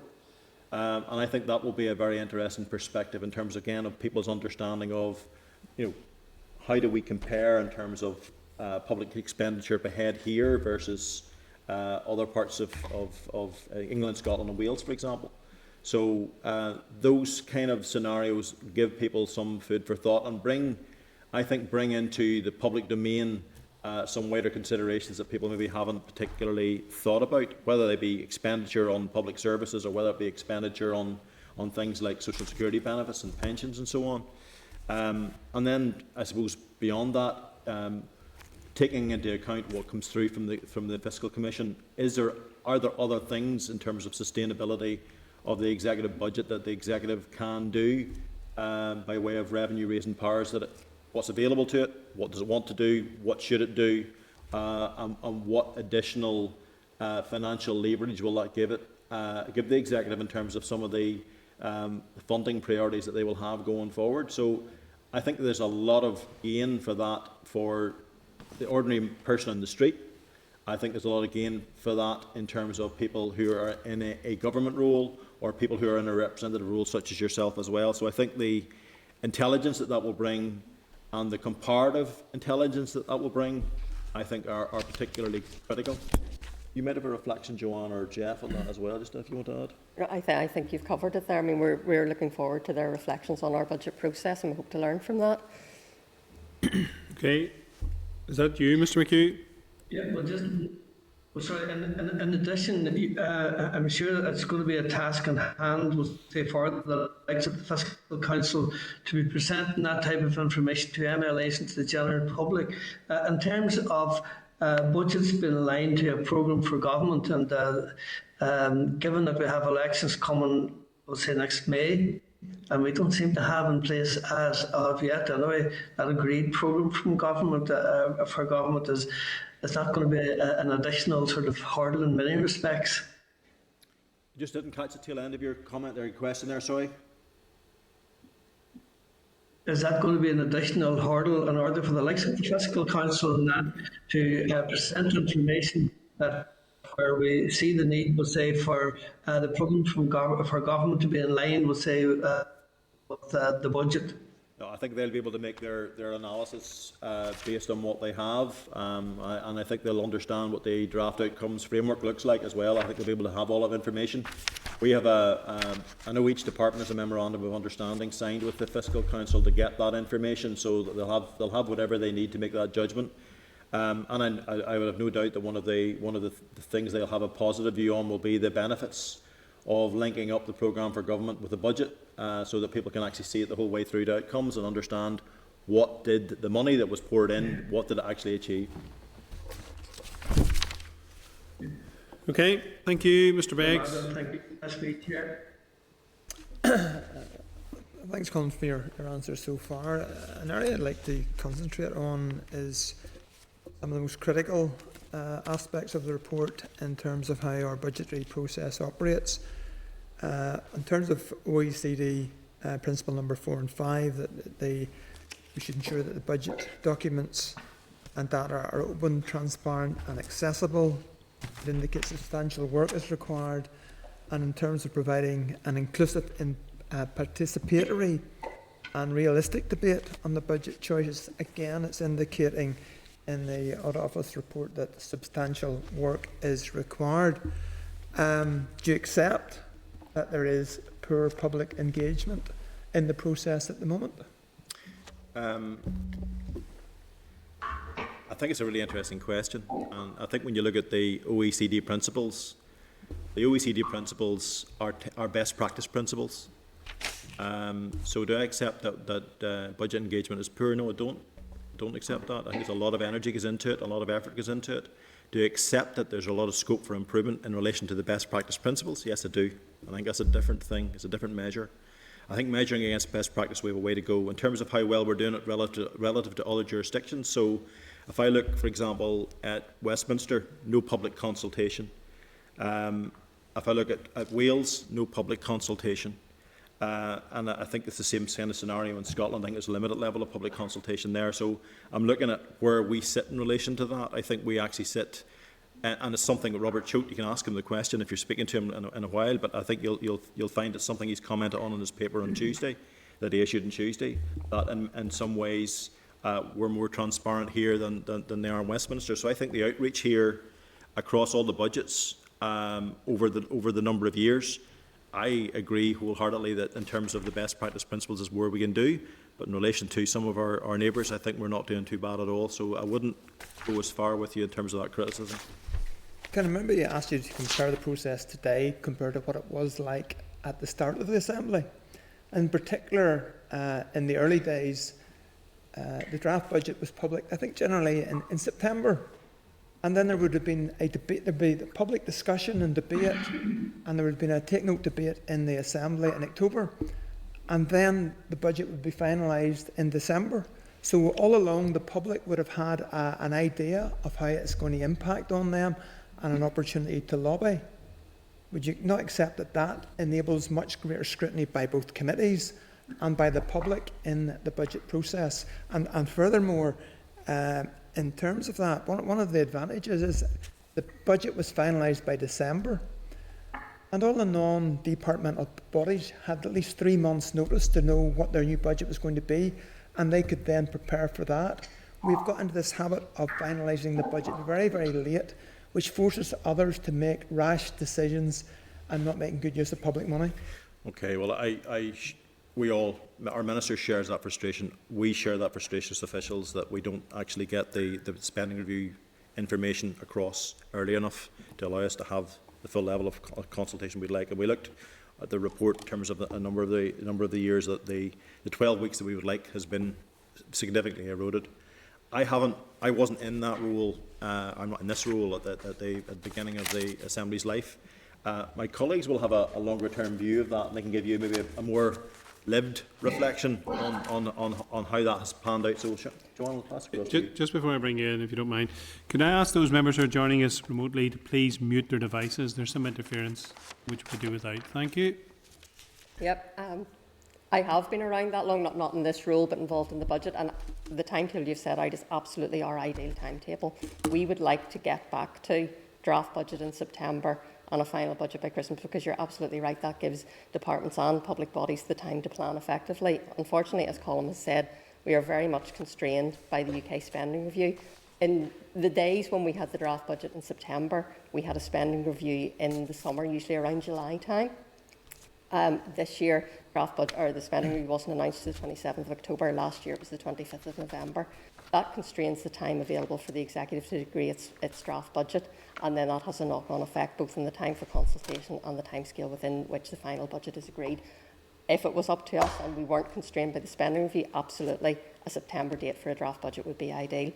And I think that will be a very interesting perspective in terms, again, of people's understanding of, how do we compare in terms of public expenditure per head here versus other parts of England, Scotland and Wales, for example. So those kind of scenarios give people some food for thought and bring into the public domain some wider considerations that people maybe haven't particularly thought about, whether they be expenditure on public services or whether it be expenditure on things like social security benefits and pensions and so on. And then, I suppose, beyond that, taking into account what comes through from the Fiscal Commission, are there other things in terms of sustainability of the executive budget that the executive can do by way of revenue-raising powers, what's available to it, what does it want to do, what should it do, and what additional financial leverage will that give the executive in terms of some of the funding priorities that they will have going forward. So I think there's a lot of gain for that for the ordinary person on the street. I think there's a lot of gain for that in terms of people who are in a government role or people who are in a representative role such as yourself as well. So I think the intelligence that will bring and the comparative intelligence that will bring, I think, are particularly critical. You might have a reflection, Joanne or Jeff, on that as well, just if you want to add. I think you've covered it there. I mean, we're looking forward to their reflections on our budget process, and we hope to learn from that. Okay. Is that you, Mr. McHugh? Yeah, sorry, in addition, I'm sure that it's going to be a task in hand, we'll say, for the likes of the Fiscal Council to be presenting that type of information to MLAs and to the general public. In terms of budgets being aligned to a programme for government, and given that we have elections coming, we'll say next May, and we don't seem to have in place as of yet anyway, that agreed programme from government for government is not going to be an additional sort of hurdle in many respects. You just didn't catch the tail end of your comment or your question there, sorry. Is that going to be an additional hurdle in order for the likes of the Fiscal Council and that to present information that where we see the need, we'll say, for the programme for government to be in line, we'll say, with the budget? No, I think they'll be able to make their analysis based on what they have, and I think they'll understand what the draft outcomes framework looks like as well. I think they'll be able to have all of information. We have I know each department has a memorandum of understanding signed with the Fiscal Council to get that information, so that they'll have whatever they need to make that judgment. And I would have no doubt that one of the things they'll have a positive view on will be the benefits of linking up the programme for government with the budget, so that people can actually see it the whole way through to outcomes and understand what did the money that was poured in, what did it actually achieve. Okay, thank you, Mr. Beggs. Thank you. That's me, Chair. Thanks, Colin, for your answers so far. An area I'd like to concentrate on is some of the most critical aspects of the report in terms of how our budgetary process operates. In terms of OECD principle number 4 and 5, that we should ensure that the budget documents and data are open, transparent and accessible. It indicates substantial work is required, and in terms of providing an inclusive, participatory and realistic debate on the budget choices, again it's indicating in the Audit Office report that substantial work is required. Do you accept that there is poor public engagement in the process at the moment? I think it's a really interesting question, and I think when you look at the OECD principles are best practice principles. So do I accept that budget engagement is poor? No, I don't accept that. I think there's a lot of energy goes into it, a lot of effort goes into it. Do I accept that there's a lot of scope for improvement in relation to the best practice principles? Yes, I do. I think that's a different thing. It's a different measure. I think measuring against best practice, we have a way to go in terms of how well we're doing it relative to other jurisdictions. So if I look, for example, at Westminster, no public consultation. If I look at Wales, no public consultation. And I think it's the same kind of scenario in Scotland. I think there's a limited level of public consultation there. So I'm looking at where we sit in relation to that. I think we actually sit, and it's something that Robert Choate, you can ask him the question if you're speaking to him in a while, but I think you'll find it's something he's commented on in his paper on Tuesday, that he issued on Tuesday, that in some ways we're more transparent here than they are in Westminster. So I think the outreach here across all the budgets over the number of years, I agree wholeheartedly that in terms of the best practice principles is where we can do, but in relation to some of our neighbours, I think we're not doing too bad at all. So I wouldn't go as far with you in terms of that criticism. Can I remember you asked you to compare the process today compared to what it was like at the start of the Assembly? In particular, in the early days, the draft budget was public, I think generally in September. And then there would have been a debate, there'd be the public discussion and debate, and there would have been a take-note debate in the Assembly in October. And then the budget would be finalised in December. So all along, the public would have had an idea of how it's going to impact on them and an opportunity to lobby. Would you not accept that that enables much greater scrutiny by both committees and by the public in the budget process? And furthermore, in terms of that, one of the advantages is the budget was finalised by December, and all the non-departmental bodies had at least 3 months' notice to know what their new budget was going to be, and they could then prepare for that. We've got into this habit of finalising the budget very, very late, which forces others to make rash decisions and not making good use of public money. Okay, well, our Minister shares that frustration. We share that frustration as officials that we don't actually get the spending review information across early enough to allow us to have the full level of consultation we'd like. And we looked at the report in terms of a number of the years that the 12 weeks that we would like has been significantly eroded. I wasn't in that role. I'm not in this role at the beginning of the Assembly's life. My colleagues will have a longer term view of that, and they can give you maybe a more lived reflection on how that has panned out. So, Joanne, I'll ask you. Just before I bring you in, if you don't mind, could I ask those members who are joining us remotely to please mute their devices? There's some interference which we could do without. Thank you. Yep. I have been around that long, not in this role, but involved in the budget, and the timetable you've set out is absolutely our ideal timetable. We would like to get back to draft budget in September and a final budget by Christmas, because you're absolutely right, that gives departments and public bodies the time to plan effectively. Unfortunately, as Colin has said, we are very much constrained by the UK spending review. In the days when we had the draft budget in September, we had a spending review in the summer, usually around July time. This year, the spending review wasn't announced to the 27th of October. Last year it was the 25th of November. That constrains the time available for the executive to agree its draft budget, and then that has a knock-on effect both in the time for consultation and the timescale within which the final budget is agreed. If it was up to us and we weren't constrained by the spending review, absolutely a September date for a draft budget would be ideal.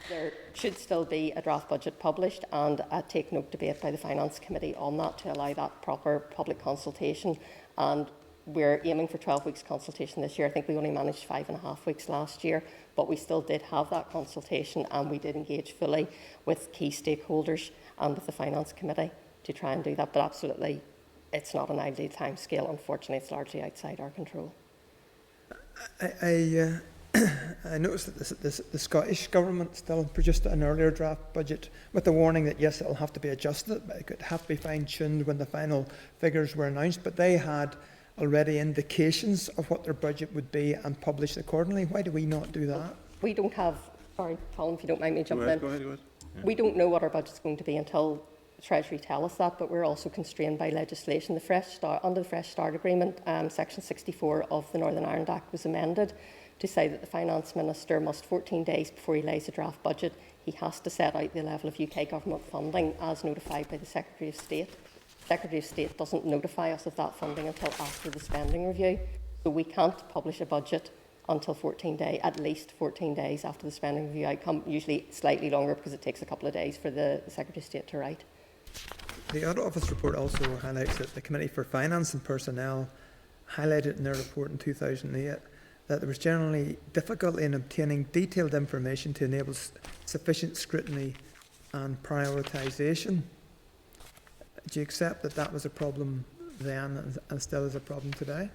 There should still be a draft budget published and a take-note debate by the Finance Committee on that to allow that proper public consultation, and we're aiming for 12 weeks consultation this year. I think we only managed 5.5 weeks last year, but we still did have that consultation, and we did engage fully with key stakeholders and with the Finance Committee to try and do that. But absolutely, it's not an ideal time scale. Unfortunately, it's largely outside our control. I noticed that the Scottish Government still produced an earlier draft budget with the warning that yes, it will have to be adjusted, but it could have to be fine-tuned when the final figures were announced. But they had already indications of what their budget would be and published accordingly. Why do we not do that? We don't have, sorry, Colin, if you don't mind me jumping in. Go ahead. Yeah. We don't know what our budget's going to be until Treasury tell us that, but we're also constrained by legislation. Under the Fresh Start Agreement, Section 64 of the Northern Ireland Act was amended to say that the Finance Minister must, 14 days before he lays a draft budget, he has to set out the level of UK government funding as notified by the Secretary of State. The Secretary of State doesn't notify us of that funding until after the spending review, so we can't publish a budget until at least 14 days after the spending review outcome, usually slightly longer because it takes a couple of days for the Secretary of State to write. The Audit Office report also highlights that the Committee for Finance and Personnel highlighted in their report in 2008 that there was generally difficulty in obtaining detailed information to enable sufficient scrutiny and prioritisation. Do you accept that that was a problem then and still is a problem today?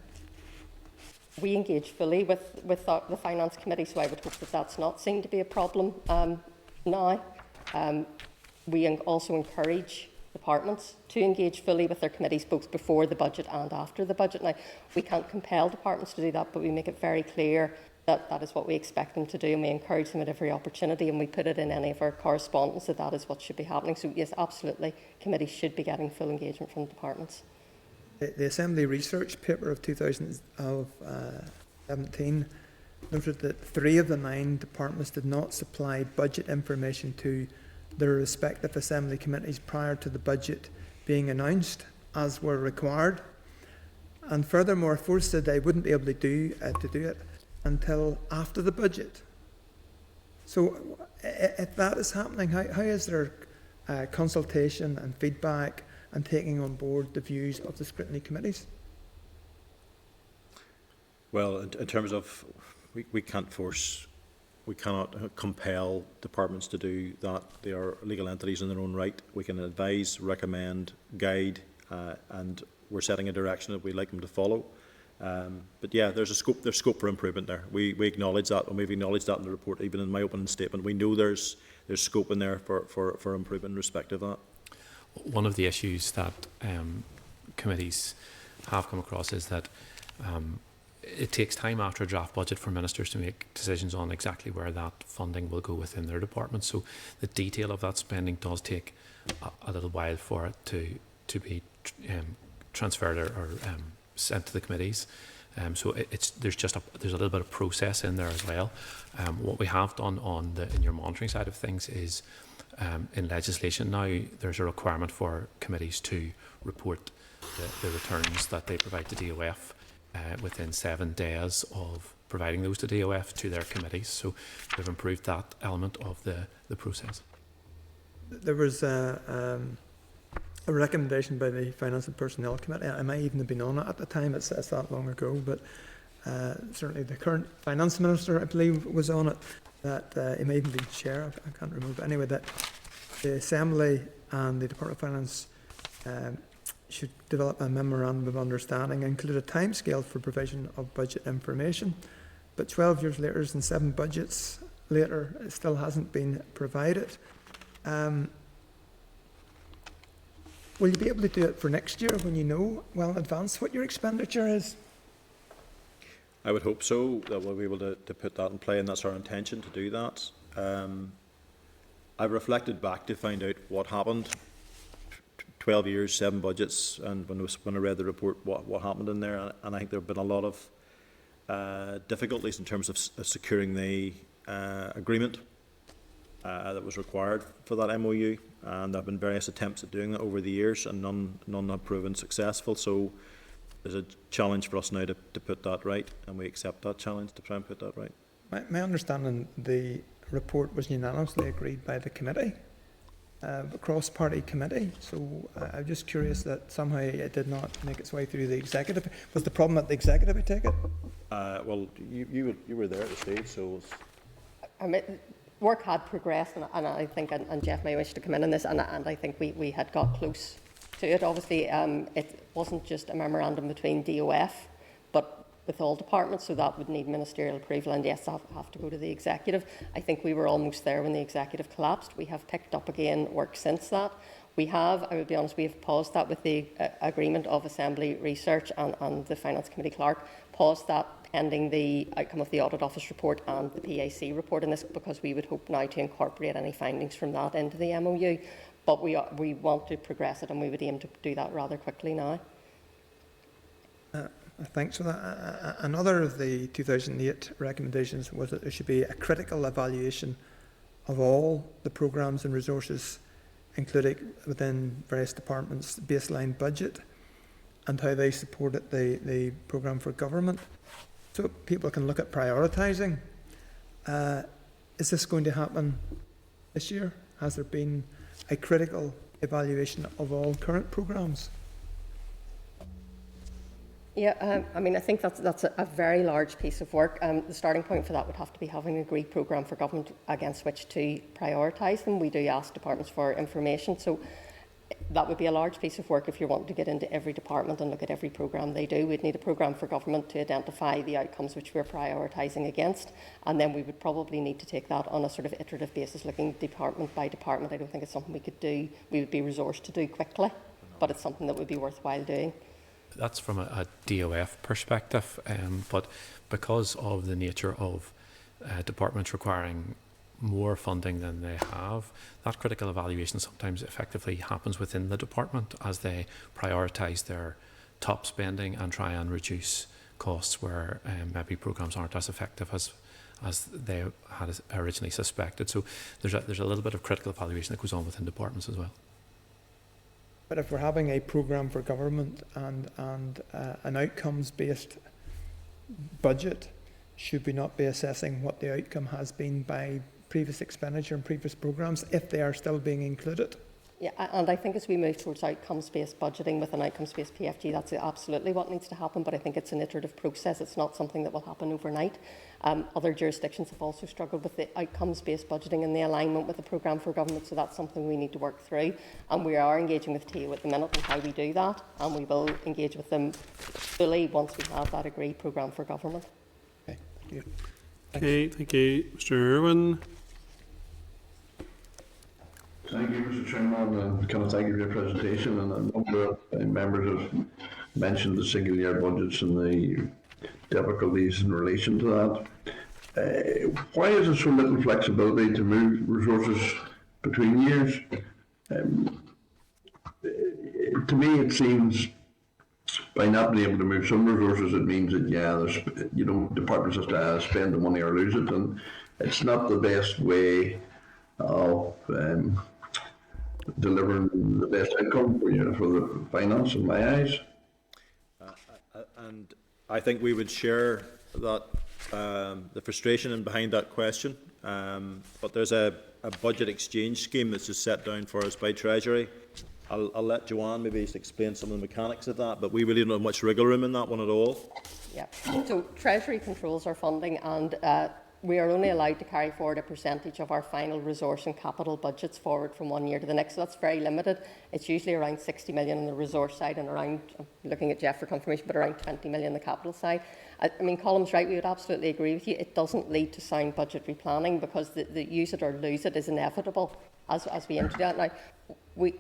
We engage fully with the Finance Committee, so I would hope that that's not seen to be a problem now. We also encourage departments to engage fully with their committees both before the budget and after the budget. Now, we can't compel departments to do that, but we make it very clear that that is what we expect them to do, and we encourage them at every opportunity, and we put it in any of our correspondence that that is what should be happening. So yes, absolutely, committees should be getting full engagement from the departments. The Assembly research paper of 2017 noted that 3 of the 9 departments did not supply budget information to their respective Assembly committees prior to the budget being announced, as were required. And furthermore, Ford said they wouldn't be able to do it until after the budget. So if that is happening, how is there consultation and feedback and taking on board the views of the scrutiny committees? Well, in terms of, we cannot compel departments to do that. They are legal entities in their own right. We can advise, recommend, guide, and we're setting a direction that we'd like them to follow. But yeah, there's scope for improvement there. We acknowledge that, and we've acknowledged that in the report, even in my opening statement. We know there's scope in there for improvement in respect of that. One of the issues that committees have come across is that it takes time after a draft budget for ministers to make decisions on exactly where that funding will go within their department. So the detail of that spending does take a little while for it to be transferred or sent to the committees. So there's a little bit of process in there as well. What we have done in your monitoring side of things is in legislation now there's a requirement for committees to report the returns that they provide to DOF within 7 days of providing those to DOF to their committees. So we've improved that element of the process. There was a recommendation by the Finance and Personnel Committee. I might even have been on it at the time, it's that long ago, but certainly the current Finance Minister, I believe, was on it, that he may even be chair, I can't remember, but anyway, that the Assembly and the Department of Finance should develop a memorandum of understanding and include a timescale for provision of budget information. But 12 years later and 7 budgets later, it still hasn't been provided. Will you be able to do it for next year when you know well in advance what your expenditure is? I would hope so, that we'll be able to put that in play, and that's our intention to do that. I've reflected back to find out what happened. 12 years, 7 budgets, and when I read the report, what happened in there, and I think there have been a lot of difficulties in terms of securing the agreement that was required for that MOU, and there have been various attempts at doing that over the years, and none have proven successful. So there's a challenge for us now to put that right, and we accept that challenge to try and put that right. My understanding, the report was unanimously agreed by the committee, a cross-party committee. So I'm just curious that somehow it did not make its way through the executive. Was the problem at the executive, I take it? Well, you were there at the stage, so. Work had progressed, and I think, and Jeff may wish to come in on this, and I think we had got close to it. Obviously, it wasn't just a memorandum between DOF, but with all departments, so that would need ministerial approval, and yes, have to go to the executive. I think we were almost there when the executive collapsed. We have picked up again work since that. We have, I would be honest, we have paused that with the agreement of Assembly Research and the Finance Committee Clerk, paused that pending the outcome of the Audit Office report and the PAC report in this, because we would hope now to incorporate any findings from that into the MOU. But we want to progress it, and we would aim to do that rather quickly now. Thanks for that. Another of the 2008 recommendations was that there should be a critical evaluation of all the programmes and resources included within various departments' baseline budget and how they supported the programme for government. So people can look at prioritising. Is this going to happen this year? Has there been a critical evaluation of all current programmes? Yeah, I mean, I think that's a very large piece of work. The starting point for that would have to be having an agreed programme for government against which to prioritise them. We do ask departments for information, so that would be a large piece of work if you're wanting to get into every department and look at every programme they do. We'd need a programme for government to identify the outcomes which we're prioritising against, and then we would probably need to take that on a sort of iterative basis, looking department by department. I don't think it's something we could do, we would be resourced to do quickly, but it's something that would be worthwhile doing. That's from a DOF perspective, but because of the nature of departments requiring more funding than they have, that critical evaluation sometimes effectively happens within the department as they prioritise their top spending and try and reduce costs where maybe programmes aren't as effective as they had originally suspected. So there's a little bit of critical evaluation that goes on within departments as well. But if we're having a programme for government and an outcomes-based budget, should we not be assessing what the outcome has been by previous expenditure and previous programmes if they are still being included? Yeah, and I think as we move towards outcomes-based budgeting with an outcomes-based PFG, that's absolutely what needs to happen, but I think it's an iterative process. It's not something that will happen overnight. Other jurisdictions have also struggled with the outcomes-based budgeting and the alignment with the programme for government, so that's something we need to work through. And we are engaging with TO at the minute on how we do that, and we will engage with them fully once we have that agreed programme for government. Okay, thank you. Okay, thank you. Mr. Irwin. Thank you, Mr. Chairman, and can I thank you for your presentation. And a number of members have mentioned the single year budgets and the difficulties in relation to that. Why is there so little flexibility to move resources between years? To me, it seems by not being able to move some resources, it means that, yeah, there's, departments have to spend the money or lose it, and it's not the best way of delivering the best outcome for the finance, in my eyes. And I think we would share that the frustration behind that question. But there's a budget exchange scheme that's just set down for us by Treasury. I'll let Joanne maybe just explain some of the mechanics of that, but we really don't have much wriggle room in that one at all. Yeah, so Treasury controls our funding, and we are only allowed to carry forward a percentage of our final resource and capital budgets forward from one year to the next, so that's very limited. It's usually around 60 million on the resource side and around, I'm looking at Jeff for confirmation, but around 20 million on the capital side. I mean, Colm's right, we would absolutely agree with you. It doesn't lead to sound budgetary planning because the use it or lose it is inevitable as we enter that. Now, we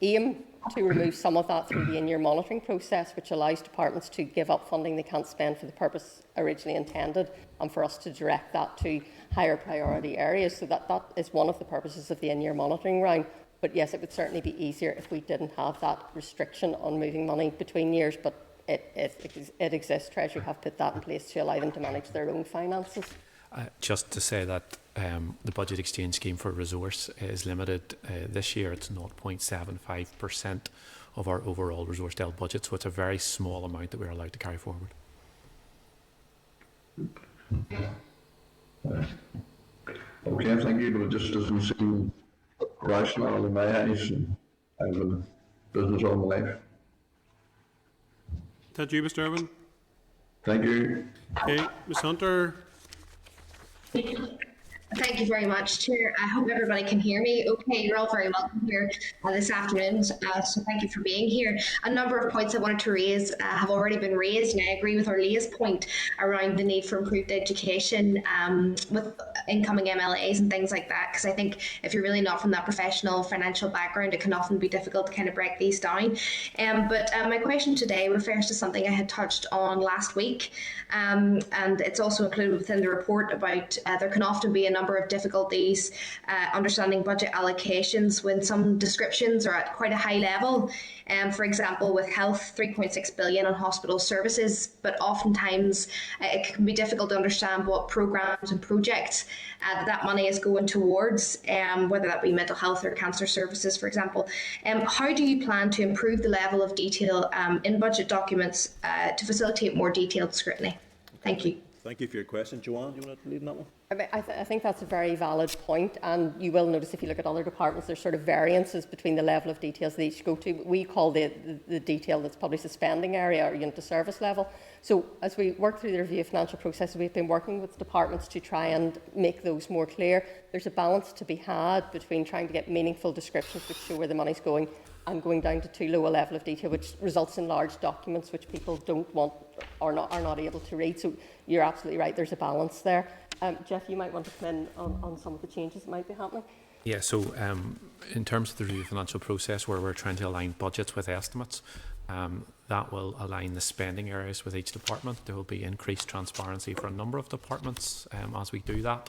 aim to remove some of that through the in-year monitoring process, which allows departments to give up funding they can't spend for the purpose originally intended, and for us to direct that to higher priority areas. So that is one of the purposes of the in-year monitoring round. But yes, it would certainly be easier if we didn't have that restriction on moving money between years, but it exists. Treasury have put that in place to allow them to manage their own finances. Just to say that the budget exchange scheme for resource is limited. This year it's 0.75% of our overall resource dealt budget, so it's a very small amount that we're allowed to carry forward. Okay, thank you, but it just doesn't seem rational in my eyes. I've been in business all my life. Is that you, Mr. Irwin? Thank you. Okay, Ms. Hunter. Thank you very much, Chair. I hope everybody can hear me okay. You're all very welcome here this afternoon, so thank you for being here. A number of points I wanted to raise have already been raised, and I agree with Orlea's point around the need for improved education with incoming MLAs and things like that, because I think if you're really not from that professional financial background, it can often be difficult to kind of break these down. But my question today refers to something I had touched on last week, and it's also included within the report about there can often be a number of difficulties understanding budget allocations when some descriptions are at quite a high level. For example, with health, 3.6 billion on hospital services, but oftentimes it can be difficult to understand what programmes and projects that money is going towards, whether that be mental health or cancer services, for example. How do you plan to improve the level of detail in budget documents to facilitate more detailed scrutiny? Thank you. Thank you for your question. Joanne, do you want to lead in that one? I think that's a very valid point, and you will notice if you look at other departments, there's sort of variances between the level of details they each go to. We call the detail that's probably the spending area or unit of service level. So as we work through the review of financial processes, we've been working with departments to try and make those more clear. There's a balance to be had between trying to get meaningful descriptions which show where the money's going and going down to too low a level of detail, which results in large documents which people don't want or are not able to read. So you're absolutely right, there's a balance there. Jeff, you might want to come in on some of the changes that might be happening. Yeah, so in terms of the review financial process where we're trying to align budgets with estimates, that will align the spending areas with each department. There will be increased transparency for a number of departments as we do that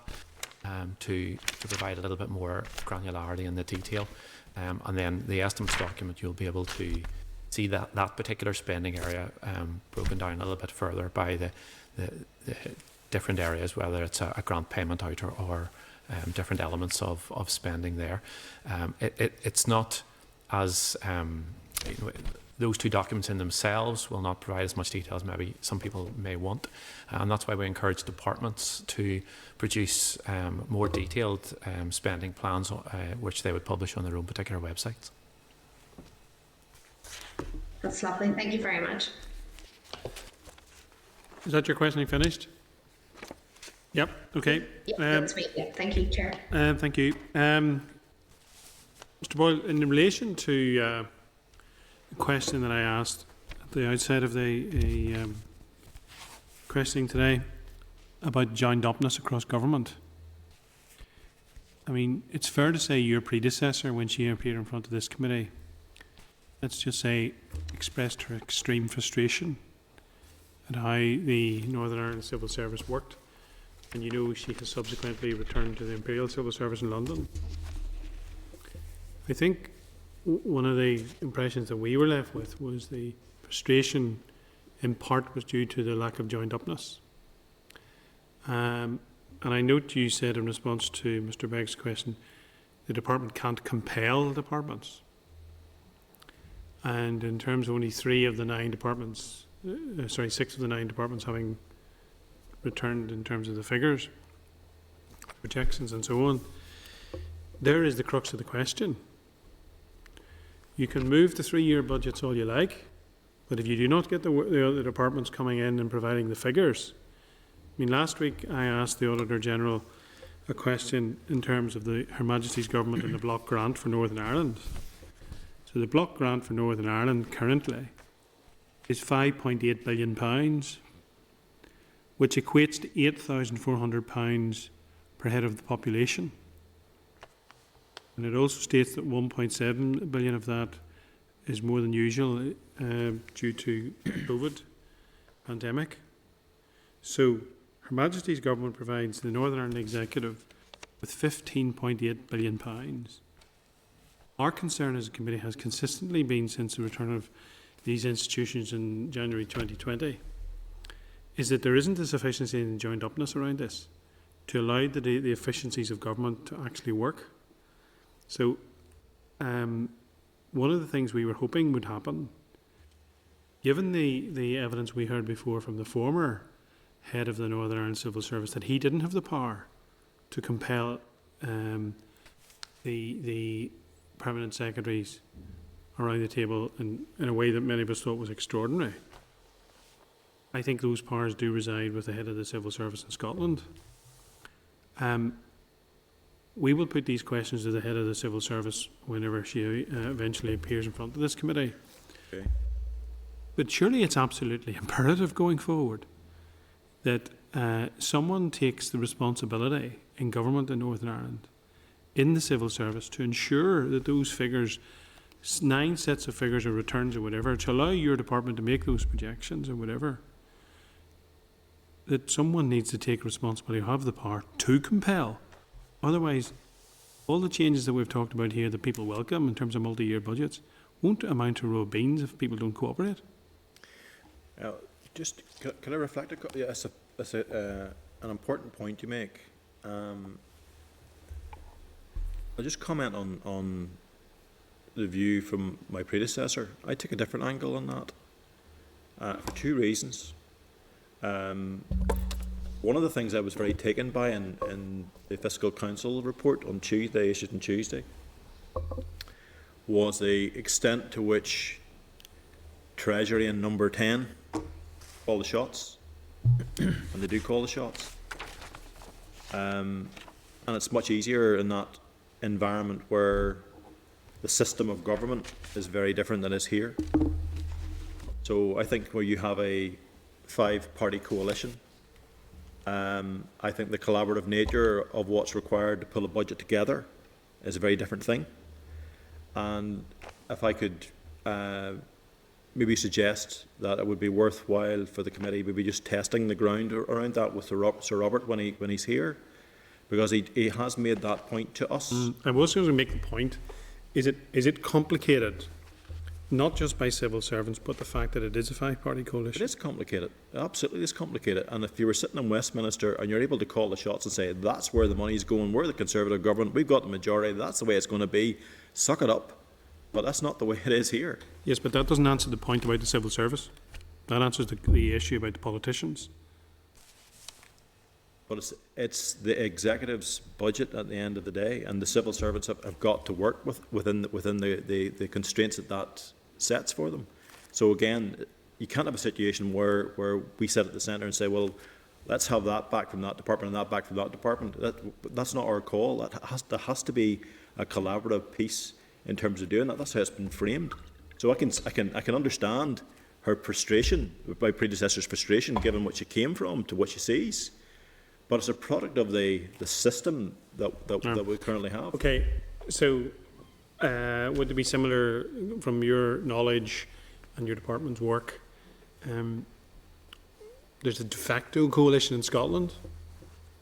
to provide a little bit more granularity in the detail. And then the estimates document, you'll be able to see that particular spending area broken down a little bit further by the different areas, whether it's a grant payment out or different elements of spending there. It's not as those two documents in themselves will not provide as much detail as maybe some people may want, and that's why we encourage departments to produce more detailed spending plans, which they would publish on their own particular websites. That's lovely. Thank you very much. Is that your questioning finished? Yep. Okay. Yeah, that's me. Yeah, thank you, Chair. Thank you. Mr. Boyle, in relation to the question that I asked at the outset of the questioning today about joined upness across government, I mean, it's fair to say your predecessor, when she appeared in front of this committee, let's just say, expressed her extreme frustration at how the Northern Ireland Civil Service worked. And you know, she has subsequently returned to the Imperial Civil Service in London. I think one of the impressions that we were left with was the frustration in part was due to the lack of joined upness. And I note you said in response to Mr. Begg's question, the department can't compel departments. And in terms of only 6 of the 9 departments having returned in terms of the figures, projections and so on, there is the crux of the question. You can move the 3-year budgets all you like, but if you do not get the other departments coming in and providing the figures, I mean, last week I asked the Auditor General a question in terms of Her Majesty's Government and the block grant for Northern Ireland. So the block grant for Northern Ireland currently is £5.8 billion, which equates to £8,400 per head of the population. And it also states that 1.7 billion of that is more than usual due to COVID pandemic. So Her Majesty's Government provides the Northern Ireland Executive with £15.8 billion. Our concern as a committee has consistently been since the return of these institutions in January 2020 is that there isn't a sufficiency in joined upness around this to allow the efficiencies of government to actually work. So one of the things we were hoping would happen, given the evidence we heard before from the former head of the Northern Ireland Civil Service, that he didn't have the power to compel the permanent secretaries around the table in a way that many of us thought was extraordinary. I think those powers do reside with the head of the Civil Service in Scotland. We will put these questions to the head of the Civil Service whenever she eventually appears in front of this committee. Okay. But surely it's absolutely imperative going forward that someone takes the responsibility in government in Northern Ireland, in the Civil Service, to ensure that those figures, 9 sets of figures or returns or whatever, to allow your department to make those projections or whatever, that someone needs to take responsibility, have the power to compel. Otherwise, all the changes that we've talked about here that people welcome in terms of multi-year budgets won't amount to a row of beans if people don't cooperate. Just can I reflect? That's an important point you make. I'll just comment on the view from my predecessor. I take a different angle on that for 2 reasons. One of the things I was very taken by in the Fiscal Council report on Tuesday, issued on Tuesday, was the extent to which Treasury and Number 10 call the shots, and they do call the shots. And it's much easier in that environment where the system of government is very different than is here. So I think where you have a 5-party coalition, I think the collaborative nature of what's required to pull a budget together is a very different thing. And if I could maybe suggest that it would be worthwhile for the committee maybe just testing the ground around that with Sir Robert when he's here, because he has made that point to us. I was going to make the point, is it complicated not just by civil servants, but the fact that it is a five-party It coalition. is complicated. It absolutely is complicated. And if you were sitting in Westminster and you're able to call the shots and say, that's where the money's going, we're the Conservative government, we've got the majority, that's the way it's going to be, suck it up. But that's not the way it is here. Yes, but that doesn't answer the point about the civil service. That answers the issue about the politicians. But it's the executive's budget at the end of the day, and the civil servants have got to work within the constraints that sets for them. So again, you can't have a situation where we sit at the centre and say, well, let's have that back from that department and that back from that department. That's not our call. There has to be a collaborative piece in terms of doing that. That's how it's been framed. So I can understand her frustration, my predecessor's frustration, given what she came from to what she sees. But it's a product of the system that we currently have. Okay, so would it be similar from your knowledge and your department's work? There's a de facto coalition in Scotland.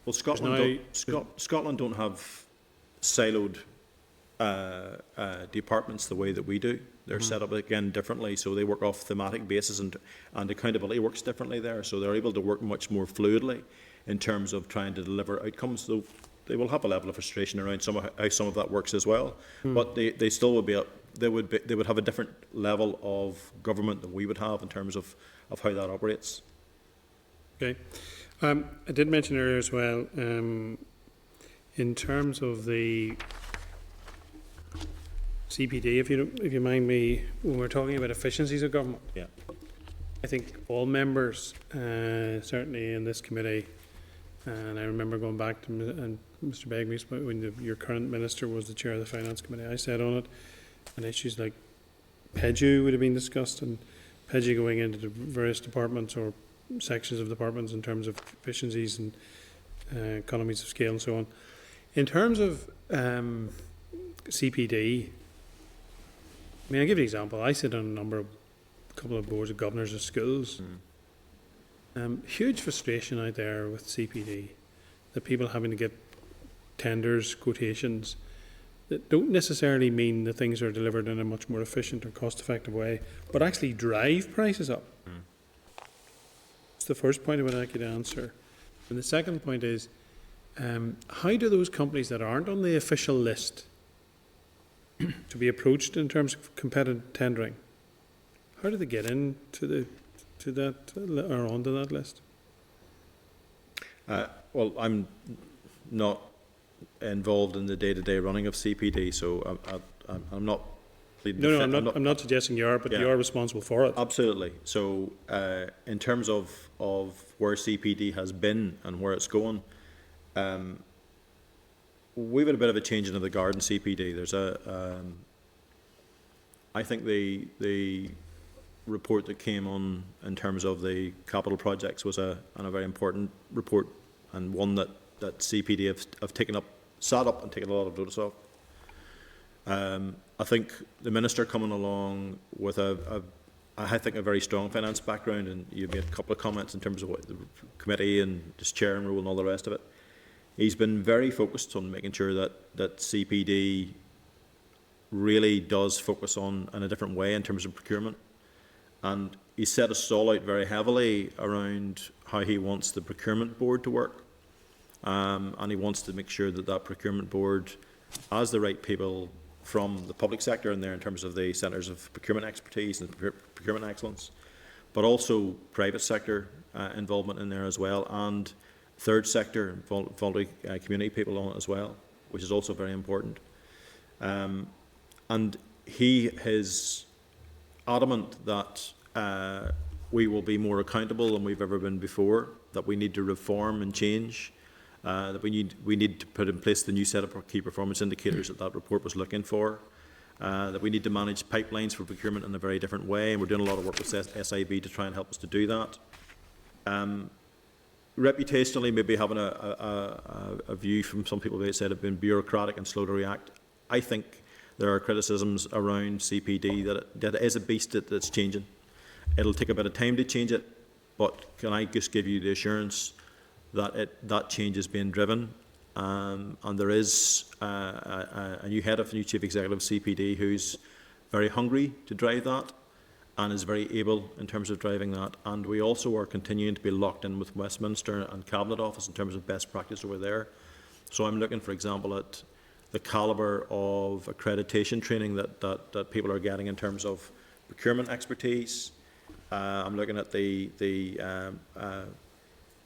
Well, Scotland don't have siloed departments the way that we do. They're set up again differently, so they work off thematic basis, and accountability works differently there. So they're able to work much more fluidly in terms of trying to deliver outcomes. Though they will have a level of frustration around how some of that works as well. But they still would be they would have a different level of government than we would have in terms of how that operates. Okay. I did mention earlier as well, in terms of the CPD, if you mind me, when we're talking about efficiencies of government, Yeah. I think all members, certainly in this committee, and I remember going back to Mr. Begbie when your current minister was the chair of the Finance Committee, I said on it, and issues like PEDU would have been discussed, and PEDU going into the various departments or sections of departments in terms of efficiencies and economies of scale and so on. In terms of CPD, I mean, I'll give you an example. I sit on a couple of boards of governors of schools. Huge frustration out there with CPD, that people having to get tenders, quotations, that don't necessarily mean that things are delivered in a much more efficient or cost-effective way, but actually drive prices up. That's the first point I would like you to answer. And the second point is, how do those companies that aren't on the official list to be approached in terms of competitive tendering, how do they get into that or onto that list? Well, I'm not involved in the day-to-day running of CPD, so I'm not. No, I'm not suggesting you are, but you are responsible for it. Absolutely. So, in terms of where CPD has been and where it's going, we've had a bit of a change into the guard in CPD. There's I think the report that came on in terms of the capital projects was a very important report, and one that CPD have sat up and taken a lot of notice of. I think the minister coming along with I think a very strong finance background, and you made a couple of comments in terms of what the committee and just chairing role and all the rest of it. He's been very focused on making sure that CPD really does focus on in a different way in terms of procurement. And he set a stall out very heavily around how he wants the procurement board to work. And he wants to make sure that procurement board has the right people from the public sector in there in terms of the centres of procurement expertise and procurement excellence, but also private sector involvement in there as well, and third sector, voluntary community people on it as well, which is also very important. And he is adamant that we will be more accountable than we've ever been before, that we need to reform and change, that we need to put in place the new set of key performance indicators that report was looking for, that we need to manage pipelines for procurement in a very different way, and we're doing a lot of work with SIB to try and help us to do that. Reputationally, maybe having a view from some people who said have been bureaucratic and slow to react. I think there are criticisms around CPD that it is a beast that's changing. It'll take a bit of time to change it, but can I just give you the assurance that change is being driven, and there is a new head of new chief executive of CPD who's very hungry to drive that and is very able in terms of driving that. And we also are continuing to be locked in with Westminster and Cabinet Office in terms of best practice over there. So I'm looking, for example, at the calibre of accreditation training that people are getting in terms of procurement expertise. I'm looking at the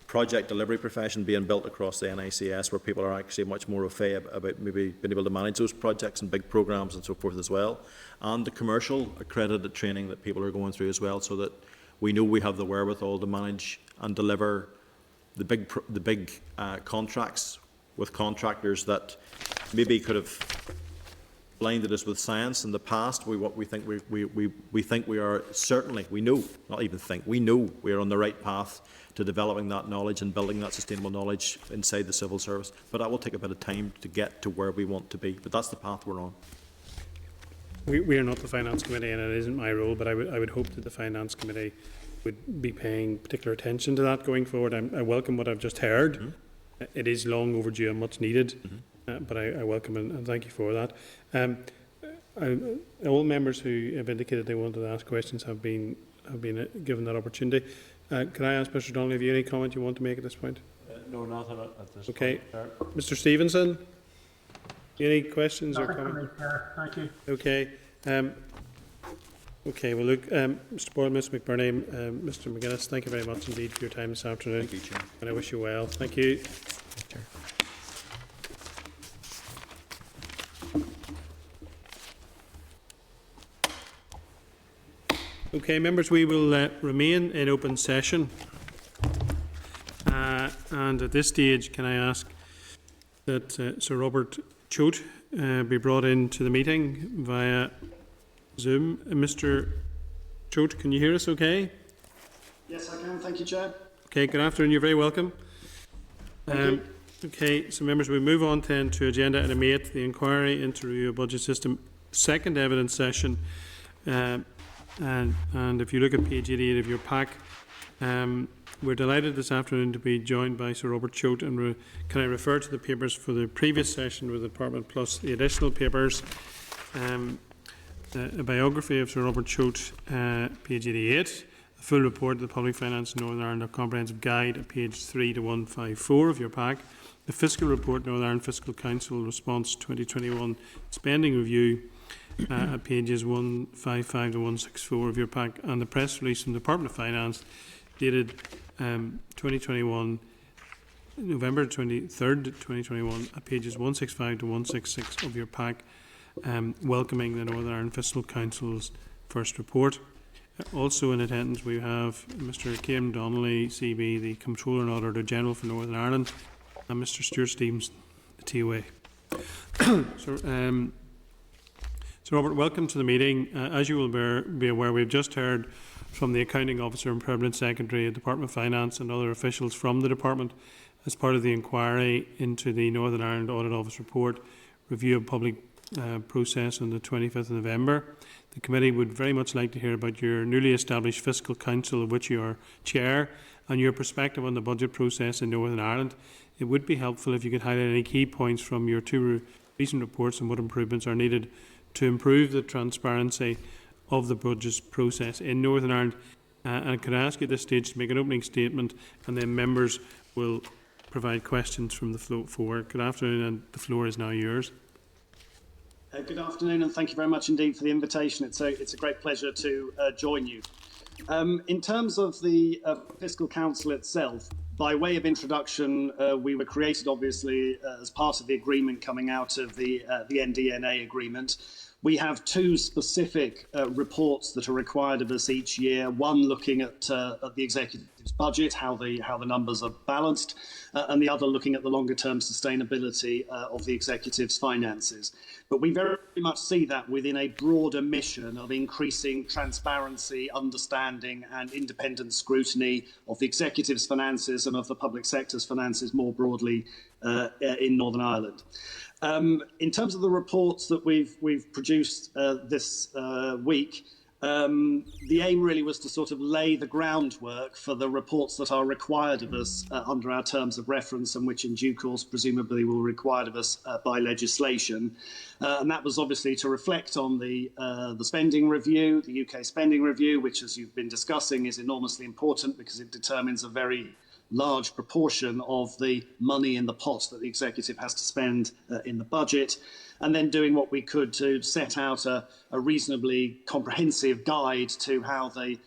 project delivery profession being built across the NICS, where people are actually much more au fait about maybe being able to manage those projects and big programmes and so forth as well. And the commercial accredited training that people are going through as well, so that we know we have the wherewithal to manage and deliver the big contracts with contractors that maybe could have blinded us with science in the past. We think we are certainly, we know, not even think, we know we are on the right path to developing that knowledge and building that sustainable knowledge inside the civil service. But that will take a bit of time to get to where we want to be. But that's the path we're on. We are not the Finance Committee, and it isn't my role, but I would hope that the Finance Committee would be paying particular attention to that going forward. I welcome what I've just heard. Mm-hmm. It is long overdue and much needed. Mm-hmm. But I welcome and thank you for that. All members who have indicated they wanted to ask questions have been given that opportunity. Can I ask Mr. Donnelly, have you any comment you want to make at this point? No, nothing at this point. Okay. Mr. Stevenson, any questions or comments? Thank you. Okay. Okay, well look, Mr. Boyle, Ms McBurney, Mr. McGuinness, thank you very much indeed for your time this afternoon. Thank you, Chair. And I wish you well. Thank you. Thank you. Okay, members, we will remain in open session. And at this stage, can I ask that Sir Robert Choate be brought into the meeting via Zoom. Mr. Choate, can you hear us okay? Yes, I can. Thank you, Chair. Okay, good afternoon. You're very welcome. Thank you. Okay, so members, we move on then to agenda item 8, the inquiry into review of budget system, second evidence session. And if you look at page 88 of your pack, we're delighted this afternoon to be joined by Sir Robert Choate. And can I refer to the papers for the previous session with the Department plus the additional papers? A biography of Sir Robert Choate, page 88. A full report of the Public Finance in Northern Ireland, a comprehensive guide at page 3 to 154 of your pack. The Fiscal Report, Northern Ireland Fiscal Council Response 2021 Spending Review, at pages 155 to 164 of your pack, and the press release from the Department of Finance dated 2021, November 23rd, 2021, at pages 165 to 166 of your pack, welcoming the Northern Ireland Fiscal Council's first report. Also in attendance we have Mr. Kieran Donnelly, CB, the Comptroller and Auditor General for Northern Ireland, and Mr. Stuart Stevens, the TOA. So Robert, welcome to the meeting. As you will be aware, we've just heard from the Accounting Officer and Permanent Secretary of the Department of Finance and other officials from the Department as part of the inquiry into the Northern Ireland Audit Office report, review of public process on the 25th of November. The committee would very much like to hear about your newly established Fiscal Council, of which you are chair, and your perspective on the budget process in Northern Ireland. It would be helpful if you could highlight any key points from your two recent reports and what improvements are needed to improve the transparency of the budget process in Northern Ireland. And could I ask you at this stage to make an opening statement, and then members will provide questions from the floor. Good afternoon, and the floor is now yours. Good afternoon, and thank you very much indeed for the invitation. It's a great pleasure to join you. In terms of the Fiscal Council itself, by way of introduction, we were created obviously as part of the agreement coming out of the NDNA agreement. We have two specific reports that are required of us each year. One looking at the executive's budget, how the numbers are balanced, and the other looking at the longer-term sustainability of the executive's finances. But we very much see that within a broader mission of increasing transparency, understanding, and independent scrutiny of the executive's finances and of the public sector's finances more broadly in Northern Ireland. In terms of the reports that we've produced this week, The aim really was to sort of lay the groundwork for the reports that are required of us under our terms of reference, and which in due course presumably will be required of us by legislation. And that was obviously to reflect on the spending review, the UK spending review, which, as you've been discussing, is enormously important because it determines a very large proportion of the money in the pot that the executive has to spend in the budget, and then doing what we could to set out a reasonably comprehensive guide to how the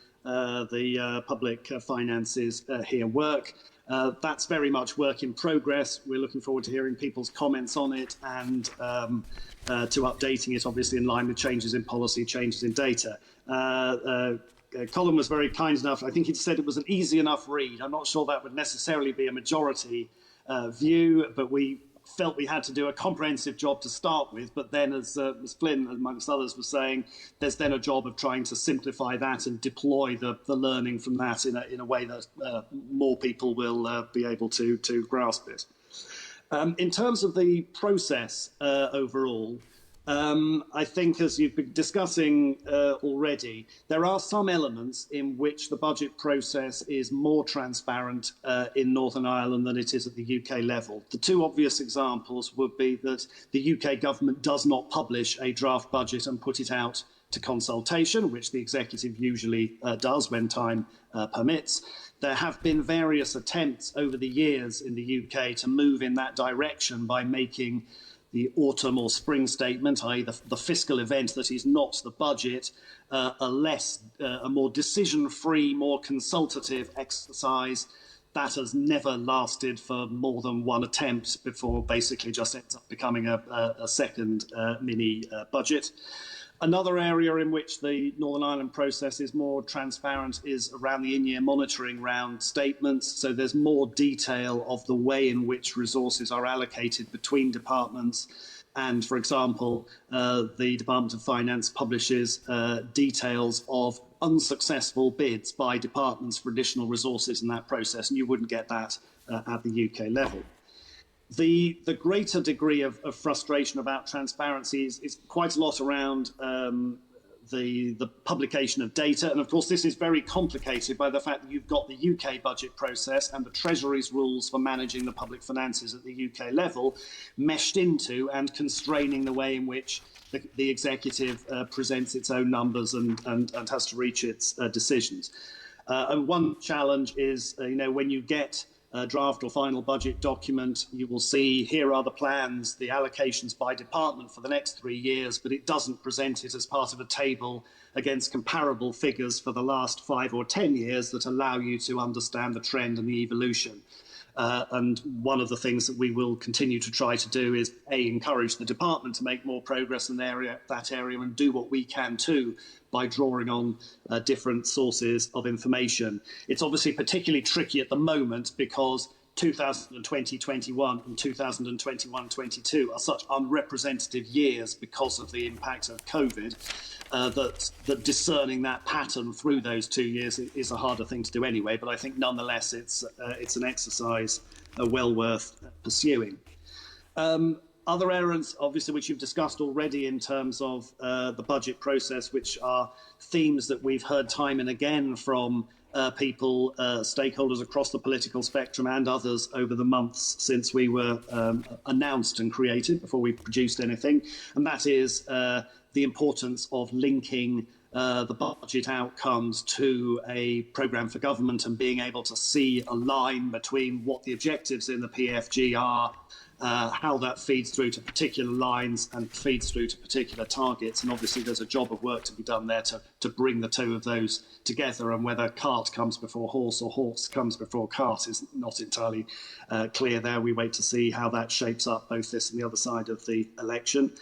public finances here work. That's very much work in progress. We're looking forward to hearing people's comments on it and to updating it, obviously, in line with changes in policy, changes in data. Colin was very kind enough. I think he said it was an easy enough read. I'm not sure that would necessarily be a majority view, but we felt we had to do a comprehensive job to start with. But then, as Ms. Flynn, amongst others, was saying, there's then a job of trying to simplify that and deploy the learning from that in a way that more people will be able to grasp it. In terms of the process overall, I think, as you've been discussing already, there are some elements in which the budget process is more transparent in Northern Ireland than it is at the UK level. The two obvious examples would be that the UK government does not publish a draft budget and put it out to consultation, which the executive usually does when time permits. There have been various attempts over the years in the UK to move in that direction by making the autumn or spring statement, i.e. the fiscal event that is not the budget, a more decision-free, more consultative exercise that has never lasted for more than one attempt before basically just ends up becoming a second mini budget. Another area in which the Northern Ireland process is more transparent is around the in-year monitoring round statements. So there's more detail of the way in which resources are allocated between departments. And, for example, the Department of Finance publishes details of unsuccessful bids by departments for additional resources in that process, and you wouldn't get that at the UK level. The greater degree of frustration about transparency is quite a lot around the publication of data. And of course, this is very complicated by the fact that you've got the UK budget process and the Treasury's rules for managing the public finances at the UK level meshed into and constraining the way in which the executive presents its own numbers and has to reach its decisions. And one challenge is, when you get a draft or final budget document, you will see here are the plans, the allocations by department for the next 3 years, but it doesn't present it as part of a table against comparable figures for the last 5 or 10 years that allow you to understand the trend and the evolution. And one of the things that we will continue to try to do is, A, encourage the department to make more progress in that area and do what we can too by drawing on different sources of information. It's obviously particularly tricky at the moment because 2020-21 and 2021-22 are such unrepresentative years because of the impact of COVID that discerning that pattern through those 2 years is a harder thing to do anyway. But I think nonetheless it's an exercise well worth pursuing. Other areas, obviously, which you've discussed already in terms of the budget process, which are themes that we've heard time and again from people, stakeholders across the political spectrum and others over the months since we were announced and created, before we produced anything, and that is the importance of linking the budget outcomes to a programme for government and being able to see a line between what the objectives in the PFG are, how that feeds through to particular lines and feeds through to particular targets. And obviously there's a job of work to be done there to bring the two of those together, and whether cart comes before horse or horse comes before cart is not entirely clear there. We wait to see how that shapes up both this and the other side of the election.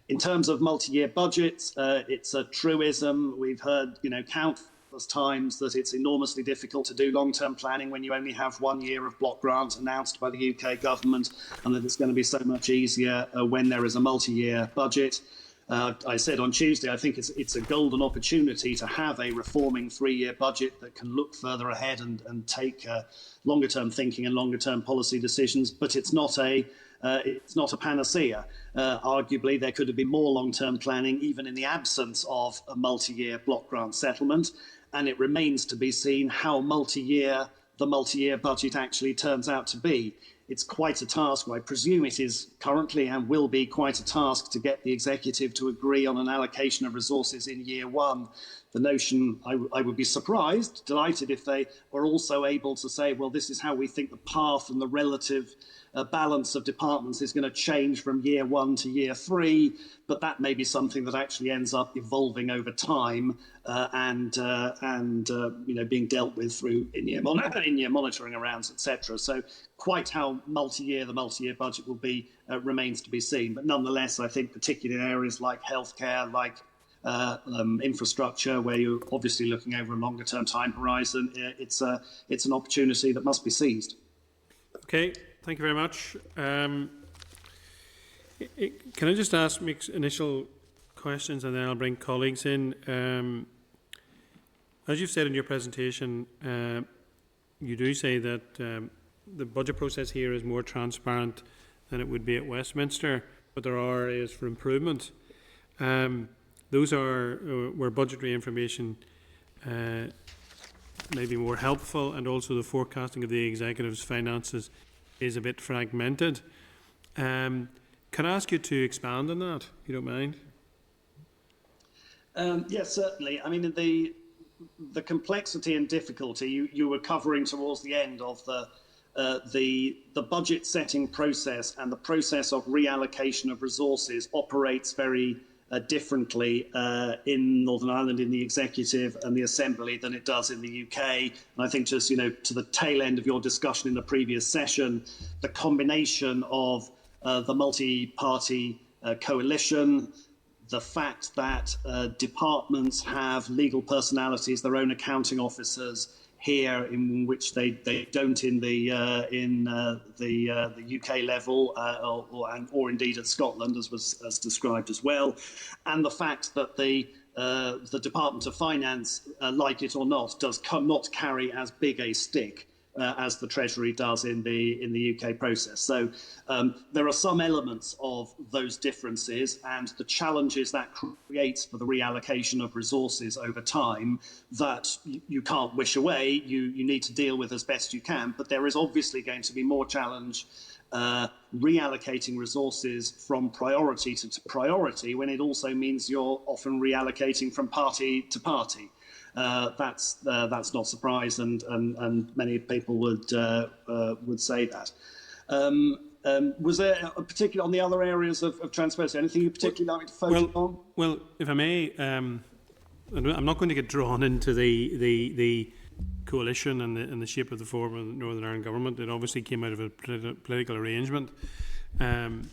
In terms of multi-year budgets, it's a truism. We've heard, countless times that it's enormously difficult to do long-term planning when you only have 1 year of block grants announced by the UK government, and that it's going to be so much easier when there is a multi-year budget. I said on Tuesday, I think it's a golden opportunity to have a reforming 3-year budget that can look further ahead and take longer-term thinking and longer-term policy decisions, but it's not a it's not a panacea. Arguably, there could have been more long-term planning even in the absence of a multi-year block grant settlement, and it remains to be seen how the multi-year budget actually turns out to be. It's quite a task. I presume it is currently and will be quite a task to get the executive to agree on an allocation of resources in year one. The notion, I would be surprised, delighted if they were also able to say, well, this is how we think the path and the relative balance of departments is going to change from year one to year three, but that may be something that actually ends up evolving over time and being dealt with through in-year monitoring rounds, etc. So quite how the multi-year budget will be remains to be seen. But nonetheless, I think particularly in areas like healthcare, like infrastructure, where you're obviously looking over a longer term time horizon, it's an opportunity that must be seized. Okay, thank you very much. Can I just ask Mick's initial questions and then I'll bring colleagues in. As you've said in your presentation, you do say that the budget process here is more transparent than it would be at Westminster, but there are areas for improvement. Those are where budgetary information may be more helpful, and also the forecasting of the executive's finances is a bit fragmented. Can I ask you to expand on that, if you don't mind? Yes, certainly. I mean, the complexity and difficulty you were covering towards the end of the budget setting process, and the process of reallocation of resources operates very differently in Northern Ireland, in the Executive and the Assembly, than it does in the UK. And I think just, to the tail end of your discussion in the previous session, the combination of the multi-party coalition, the fact that departments have legal personalities, their own accounting officers here, in which they don't in the UK level, or indeed at Scotland, as described as well, and the fact that the Department of Finance, like it or not, does not carry as big a stick as the Treasury does in the UK process. So there are some elements of those differences and the challenges that creates for the reallocation of resources over time that you can't wish away. You need to deal with as best you can, but there is obviously going to be more challenge reallocating resources from priority to priority, when it also means you're often reallocating from party to party. That's not a surprise, and many people would say that. Was there a particular, on the other areas of transparency, anything you particularly like to focus on? Well, if I may, I'm not going to get drawn into the coalition and the shape of the form of the Northern Ireland government. It obviously came out of a political arrangement, and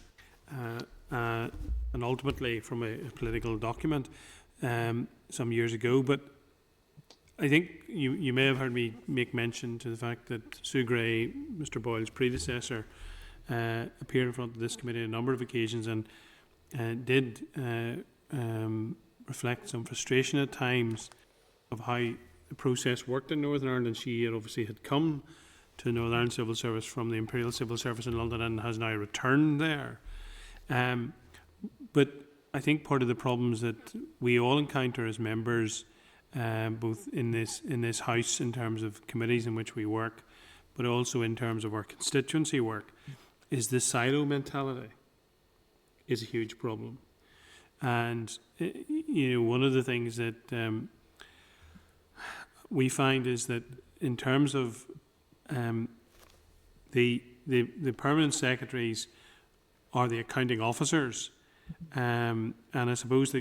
ultimately from a political document some years ago. But I think you may have heard me make mention to the fact that Sue Gray, Mr Boyle's predecessor, appeared in front of this committee on a number of occasions and did reflect some frustration at times of how the process worked in Northern Ireland. And she obviously had come to Northern Ireland Civil Service from the Imperial Civil Service in London and has now returned there. But I think part of the problems that we all encounter as members, both in this House in terms of committees in which we work, but also in terms of our constituency work, is the silo mentality is a huge problem. And one of the things that we find is that in terms of the permanent secretaries are the accounting officers, and I suppose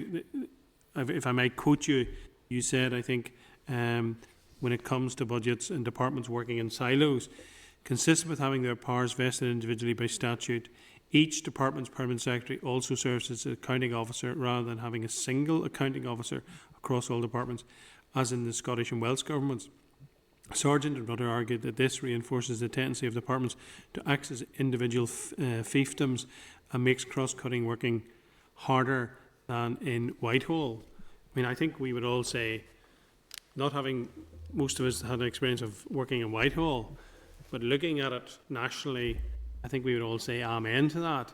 if I might quote you, you said, I think, when it comes to budgets and departments working in silos, consistent with having their powers vested individually by statute, each department's permanent secretary also serves as an accounting officer rather than having a single accounting officer across all departments, as in the Scottish and Welsh governments. Sargent and Rutter argued that this reinforces the tendency of departments to act as individual fiefdoms and makes cross-cutting working harder than in Whitehall. I mean, I think we would all say, not having most of us had an experience of working in Whitehall, but looking at it nationally, I think we would all say amen to that.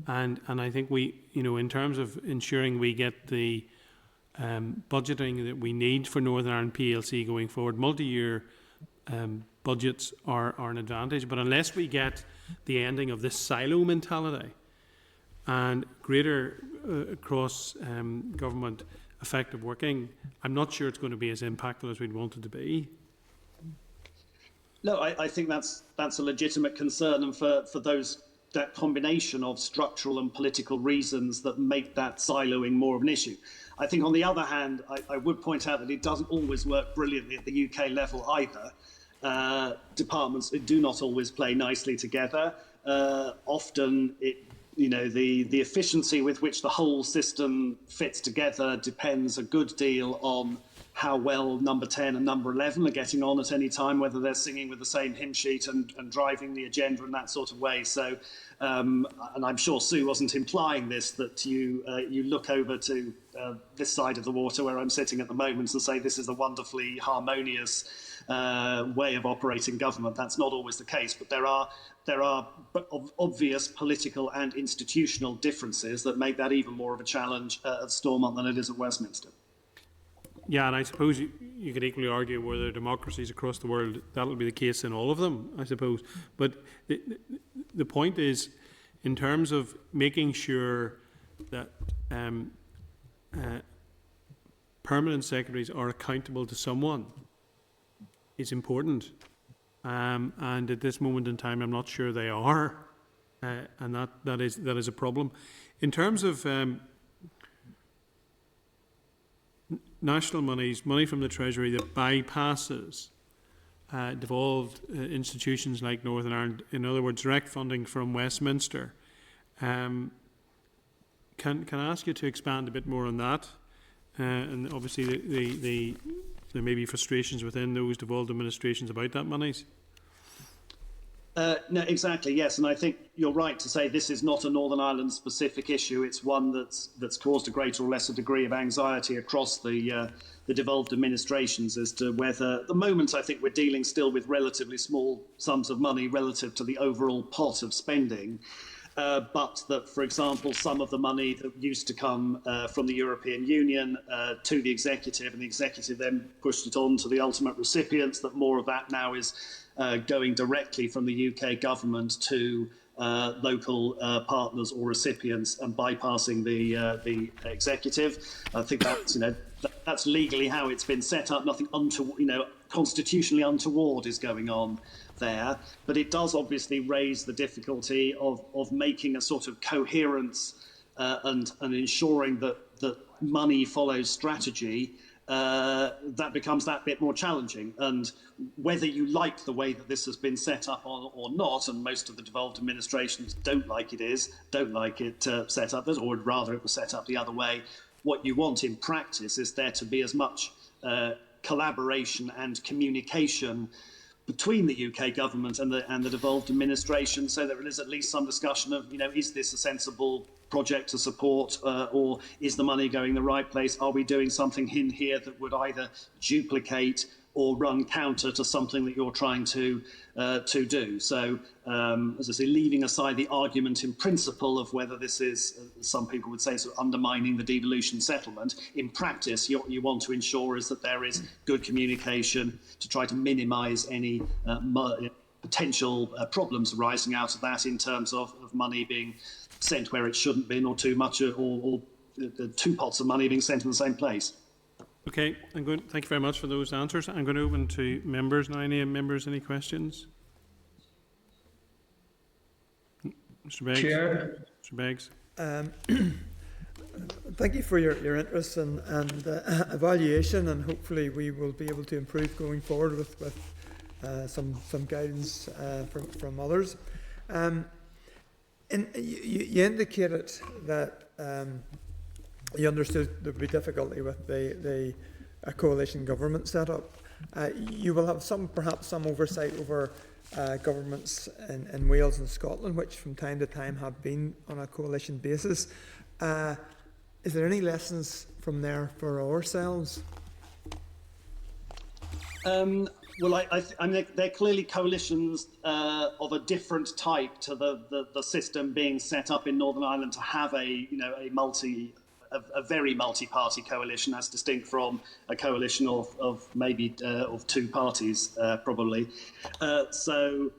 And I think we, in terms of ensuring we get the budgeting that we need for Northern Ireland PLC going forward, multi-year budgets are an advantage. But unless we get the ending of this silo mentality and greater cross-government effective working, I'm not sure it's going to be as impactful as we'd want it to be. No, I think that's a legitimate concern, and for that combination of structural and political reasons that make that siloing more of an issue. I think, on the other hand, I would point out that it doesn't always work brilliantly at the UK level either. Departments do not always play nicely together. Often, the efficiency with which the whole system fits together depends a good deal on how well number 10 and number 11 are getting on at any time, whether they're singing with the same hymn sheet and driving the agenda in that sort of way. So, and I'm sure Sue wasn't implying this, that you look over to this side of the water where I'm sitting at the moment and say this is a wonderfully harmonious way of operating government. That's not always the case, but there are obvious political and institutional differences that make that even more of a challenge at Stormont than it is at Westminster. Yeah, and I suppose you could equally argue where there are democracies across the world, that'll be the case in all of them, I suppose. But the point is, in terms of making sure that permanent secretaries are accountable to someone is important. And at this moment in time, I'm not sure they are. And that is a problem. In terms of national monies, money from the Treasury that bypasses devolved institutions like Northern Ireland, in other words, direct funding from Westminster. Can I ask you to expand a bit more on that? And obviously there may be frustrations within those devolved administrations about that monies. No, exactly, yes, and I think you're right to say this is not a Northern Ireland specific issue. It's one that's caused a greater or lesser degree of anxiety across the devolved administrations as to whether, at the moment, I think we're dealing still with relatively small sums of money relative to the overall pot of spending. But that, for example, some of the money that used to come from the European Union to the executive, and the executive then pushed it on to the ultimate recipients, that more of that now is going directly from the UK government to local partners or recipients and bypassing the executive. I think that's legally how it's been set up. Nothing constitutionally untoward is going on there, but it does obviously raise the difficulty of making a sort of coherence and ensuring that money follows strategy. That becomes that bit more challenging, and whether you like the way that this has been set up or not, and most of the devolved administrations don't like it set up, or would rather it was set up the other way. What you want in practice is there to be as much collaboration and communication between the UK government and the devolved administration, so there is at least some discussion of, is this a sensible project to support, or is the money going the right place? Are we doing something in here that would either duplicate or run counter to something that you're trying to do? So, as I say, leaving aside the argument in principle of whether this is, some people would say, sort of undermining the devolution settlement, in practice, what you want to ensure is that there is good communication to try to minimise any potential problems arising out of that in terms of money being sent where it shouldn't be, or too much, or the two pots of money being sent in the same place. Okay, thank you very much for those answers. I'm going to open to members now. Any members, any questions? Mr. Beggs? Chair. Mr. Beggs? Thank you for your interest and evaluation, and hopefully we will be able to improve going forward with some guidance from others. You indicated that you understood there would be difficulty with a coalition government setup. You will have perhaps some oversight over governments in Wales and Scotland, which from time to time have been on a coalition basis. Is there any lessons from there for ourselves? Well, I mean, they're clearly coalitions of a different type to the system being set up in Northern Ireland to have a very multi-party coalition, as distinct from a coalition of maybe of two parties, probably. So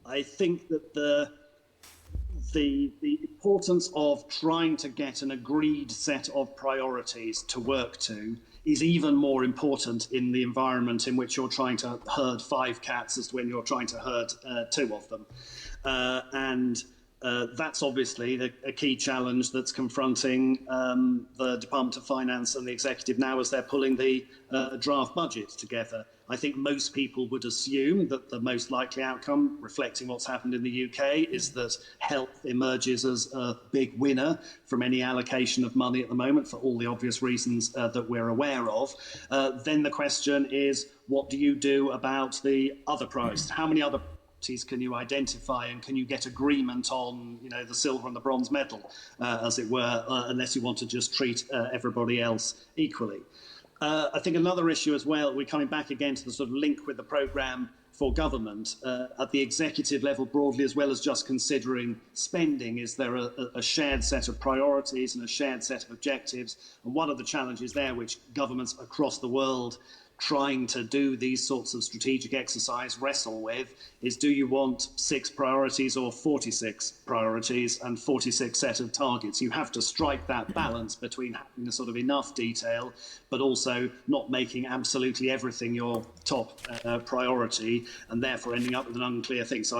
I think that the importance of trying to get an agreed set of priorities to work to is even more important in the environment in which you're trying to herd 5 cats as when you're trying to herd 2 of them. That's obviously a key challenge that's confronting the Department of Finance and the Executive now as they're pulling the draft budget together. I think most people would assume that the most likely outcome, reflecting what's happened in the UK, is that health emerges as a big winner from any allocation of money at the moment for all the obvious reasons that we're aware of. Then the question is, what do you do about the other priorities? How many other priorities can you identify, and can you get agreement on, the silver and the bronze medal, as it were, unless you want to just treat everybody else equally? I think another issue as well, we're coming back again to the sort of link with the programme for government at the executive level broadly, as well as just considering spending. Is there a shared set of priorities and a shared set of objectives? And one of the challenges there, which governments across the world trying to do these sorts of strategic exercise wrestle with, is do you want 6 priorities or 46 priorities and 46 set of targets? You have to strike that balance between having a sort of enough detail, but also not making absolutely everything your top priority, and therefore ending up with an unclear thing. So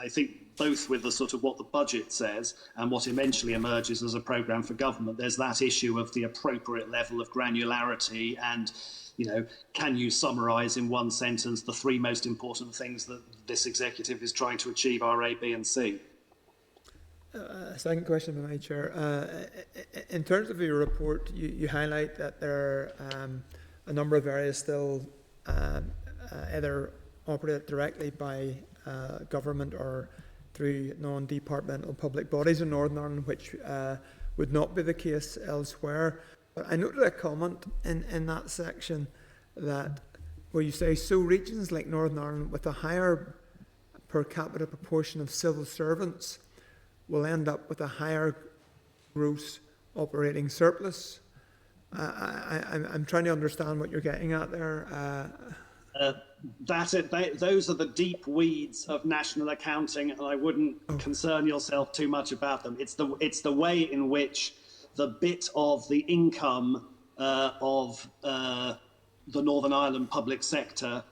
I think both with the sort of what the budget says and what eventually emerges as a programme for government, there's that issue of the appropriate level of granularity and, can you summarise in one sentence the 3 most important things that this executive is trying to achieve are A, B and C? Second question for my chair. In terms of your report, you highlight that there are a number of areas still either operated directly by government or through non-departmental public bodies in Northern Ireland, which would not be the case elsewhere. But I noted a comment in that section that where you say, so regions like Northern Ireland with a higher per capita proportion of civil servants will end up with a higher gross operating surplus. I'm trying to understand what you're getting at there. Those are the deep weeds of national accounting, and I wouldn't concern yourself too much about them. It's the way in which the bit of the income of the Northern Ireland public sector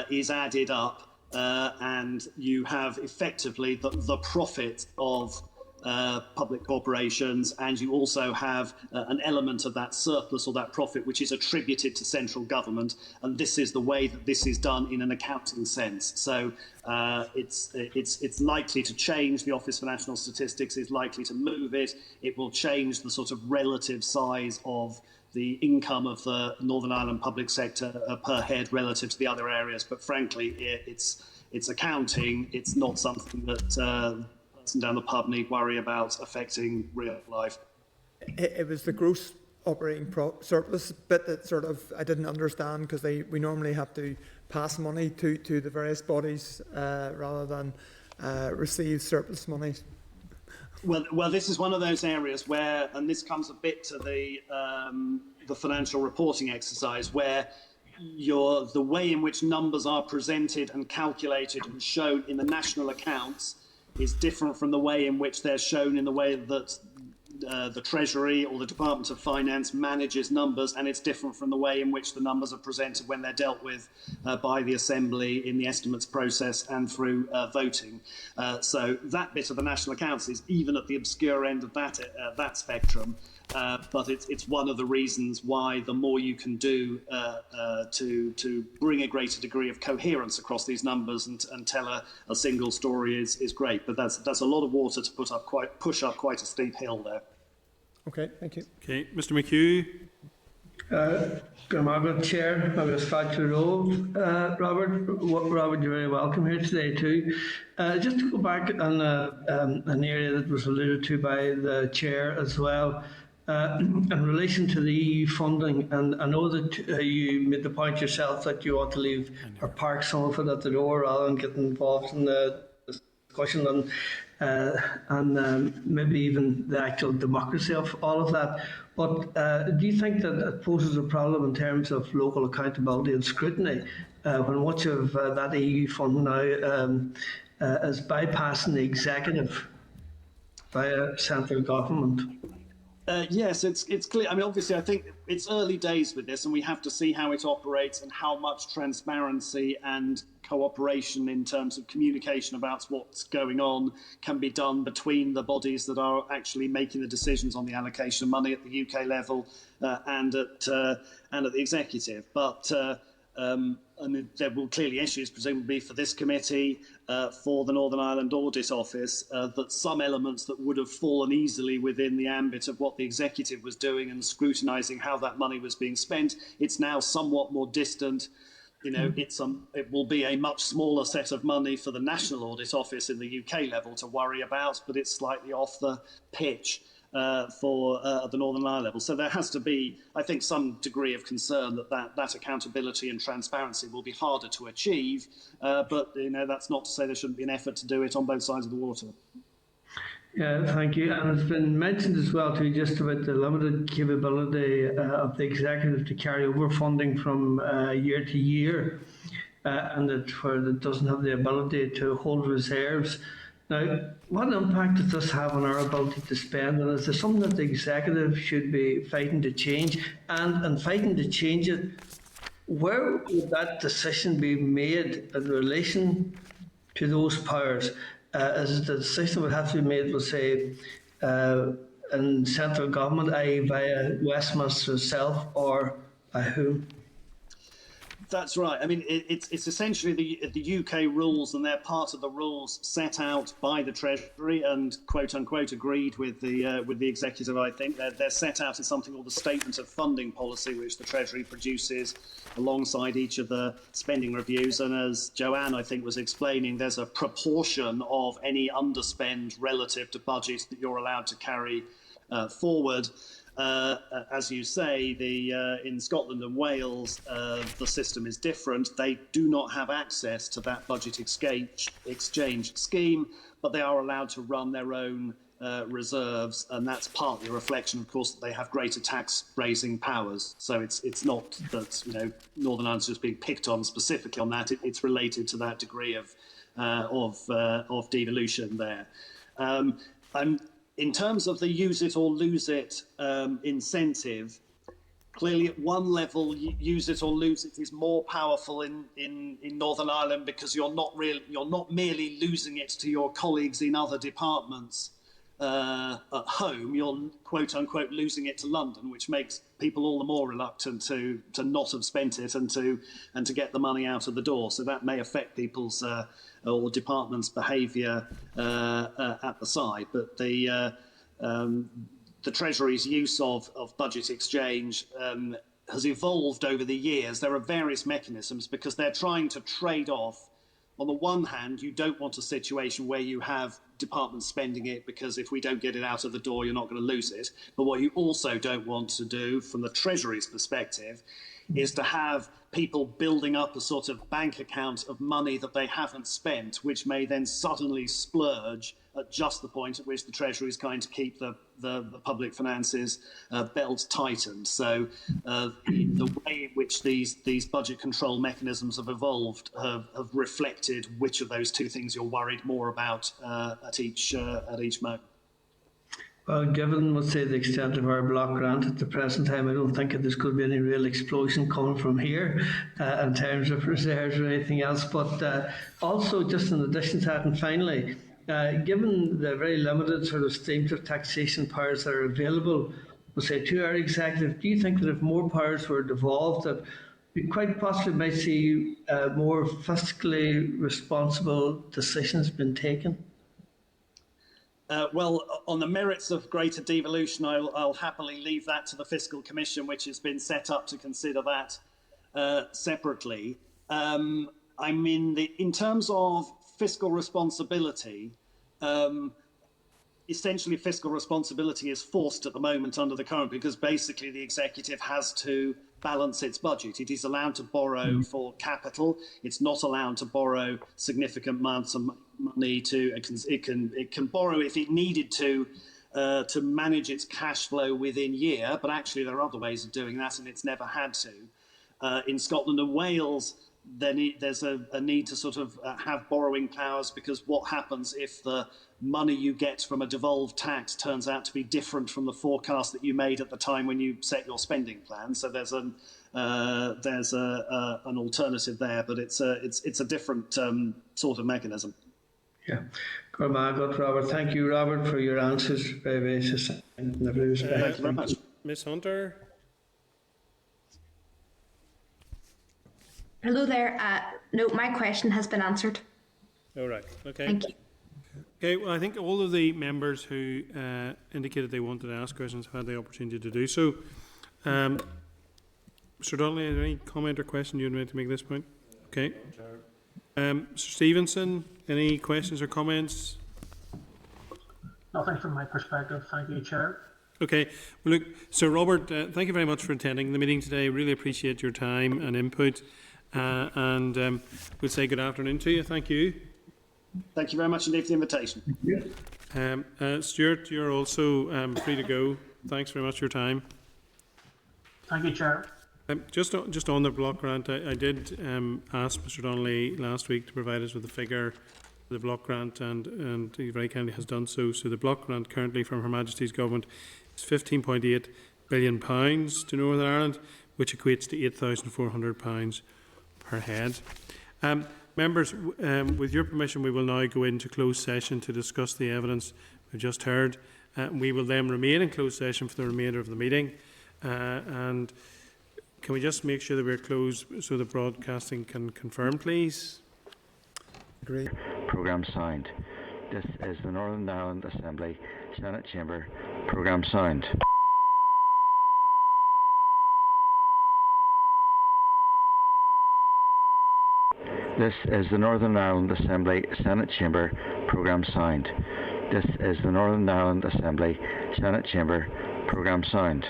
is added up, and you have effectively the profit of public corporations, and you also have an element of that surplus or that profit which is attributed to central government, and this is the way that this is done in an accounting sense. So it's likely to change. The Office for National Statistics is likely to move it. It will change the sort of relative size of the income of the Northern Ireland public sector per head relative to the other areas, but frankly it's accounting. It's not something that down the pub need worry about affecting real life. It was the gross operating surplus bit that sort of I didn't understand, because we normally have to pass money to the various bodies rather than receive surplus money. Well, this is one of those areas where, and this comes a bit to the financial reporting exercise, where the way in which numbers are presented and calculated and shown in the national accounts is different from the way in which they're shown in the way that the Treasury or the Department of Finance manages numbers, and it's different from the way in which the numbers are presented when they're dealt with by the Assembly in the estimates process and through voting. So that bit of the national accounts is even at the obscure end of that spectrum, but it's one of the reasons why the more you can do to bring a greater degree of coherence across these numbers and tell a single story is great. But that's a lot of water to push up quite a steep hill there. Okay, thank you. Okay, Mr. McHugh. Good morning, Chair. I was glad to roll. Robert, you're very welcome here today too. Just to go back on an area that was alluded to by the Chair as well. in relation to the EU funding, and I know that you made the point yourself that you want to leave or park some of it at the door rather than get involved in the discussion and maybe even the actual democracy of all of that. But do you think that it poses a problem in terms of local accountability and scrutiny when much of that EU fund now is bypassing the executive via central government? Yes, it's clear. I mean, obviously, I think it's early days with this, and we have to see how it operates and how much transparency and cooperation in terms of communication about what's going on can be done between the bodies that are actually making the decisions on the allocation of money at the UK level and at the executive. But and there will clearly issues, presumably for this committee, for the Northern Ireland Audit Office, that some elements that would have fallen easily within the ambit of what the executive was doing and scrutinising how that money was being spent, it's now somewhat more distant. You know, it will be a much smaller set of money for the National Audit Office in the UK level to worry about, but it's slightly off the pitch for the Northern Ireland level. So there has to be, I think, some degree of concern that accountability and transparency will be harder to achieve. But, you know, that's not to say there shouldn't be an effort to do it on both sides of the water. Yeah, thank you. And it's been mentioned as well too, just about the limited capability of the executive to carry over funding from year to year, and that where it doesn't have the ability to hold reserves. Now, what impact does this have on our ability to spend? And is there something that the executive should be fighting to change? And in fighting to change it, where would that decision be made in relation to those powers? Is it the decision would have to be made, we'll say, in central government, i.e. via Westminster itself, or by whom? That's right. I mean, it's essentially the UK rules, and they're part of the rules set out by the Treasury and quote unquote agreed with the executive. I think they're set out in something called the Statement of Funding Policy, which the Treasury produces alongside each of the spending reviews. And as Joanne, I think, was explaining, there's a proportion of any underspend relative to budgets that you're allowed to carry forward. As you say, in Scotland and Wales, the system is different. They do not have access to that budget exchange scheme, but they are allowed to run their own reserves, and that's partly a reflection, of course, that they have greater tax-raising powers. So it's not that, you know, Northern Ireland's just being picked on specifically on that. It's related to that degree of devolution there. And in terms of the use it or lose it incentive, clearly at one level, use it or lose it is more powerful in Northern Ireland because you're not merely losing it to your colleagues in other departments at home. You're quote unquote losing it to London, which makes people all the more reluctant to not have spent it and to get the money out of the door. So that may affect people's or departments' behaviour at the side. But the Treasury's use of budget exchange has evolved over the years. There are various mechanisms because they're trying to trade off. On the one hand, you don't want a situation where you have departments spending it because if we don't get it out of the door, you're not going to lose it. But what you also don't want to do from the Treasury's perspective is to have people building up a sort of bank account of money that they haven't spent, which may then suddenly splurge at just the point at which the Treasury is going to keep the public finances belt tightened. So the way in which these budget control mechanisms have evolved have reflected which of those two things you're worried more about at each moment. Well, given, let's say, the extent of our block grant at the present time, I don't think that there's going to be any real explosion coming from here in terms of reserves or anything else. But also, just in addition to that, and finally, given the very limited sort of streams of taxation powers that are available, we'll say, to our executive, do you think that if more powers were devolved, that we quite possibly might see more fiscally responsible decisions being taken? Well, on the merits of greater devolution, I'll happily leave that to the Fiscal Commission, which has been set up to consider that separately. I mean, in terms of fiscal responsibility, essentially fiscal responsibility is forced at the moment under the current, because basically the executive has to balance its budget. It is allowed to borrow for capital. It's not allowed to borrow significant amounts of money. It can borrow if it needed to manage its cash flow within year, but actually there are other ways of doing that, and it's never had to. In Scotland and Wales, there's a need to sort of have borrowing powers, because what happens if the money you get from a devolved tax turns out to be different from the forecast that you made at the time when you set your spending plan? So there's an alternative there, but it's a different sort of mechanism. Yeah. Robert. Thank you, Robert, for your answers. Very succinct in every respect. Thank you very much. Ms Hunter? Hello there. No, my question has been answered. All right. Okay. Thank you. Okay, well, I think all of the members who indicated they wanted to ask questions have had the opportunity to do so. Mr Donnelly, is there any comment or question you'd like to make at this point? Okay. Mr Stevenson, any questions or comments? Nothing from my perspective. Thank you, Chair. Okay. Well, look, Sir Robert, thank you very much for attending the meeting today. Really appreciate your time and input. And we'll say good afternoon to you. Thank you. Thank you very much indeed for the invitation. Stuart, you're also free to go. Thanks very much for your time. Thank you, Chair. Just on the block grant, I did ask Mr Donnelly last week to provide us with a figure for the block grant, and he very kindly has done so. So the block grant currently from Her Majesty's Government is £15.8 billion to Northern Ireland, which equates to £8,400 per head. Members, with your permission, we will now go into closed session to discuss the evidence we've just heard. We will then remain in closed session for the remainder of the meeting. And can we just make sure that we're closed so the broadcasting can confirm, please? Great. Programme signed. This is the Northern Ireland Assembly Senate Chamber. Programme signed. This is the Northern Ireland Assembly Senate Chamber. Programme signed. This is the Northern Ireland Assembly Senate Chamber. Programme signed.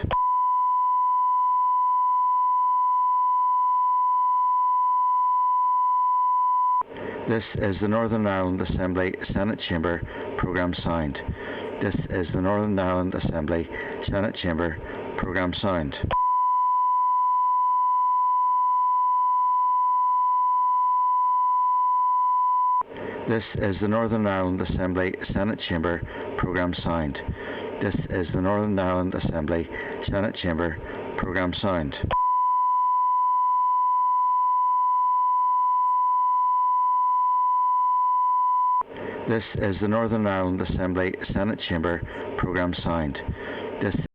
This is the Northern Ireland Assembly Senate Chamber. Programme signed. This is the Northern Ireland Assembly Senate Chamber. Programme signed. This is the Northern Ireland Assembly Senate Chamber. Programme signed. This is the Northern Ireland Assembly Senate Chamber. Programme signed. This is the Northern Ireland Assembly Senate Chamber. Programme signed. This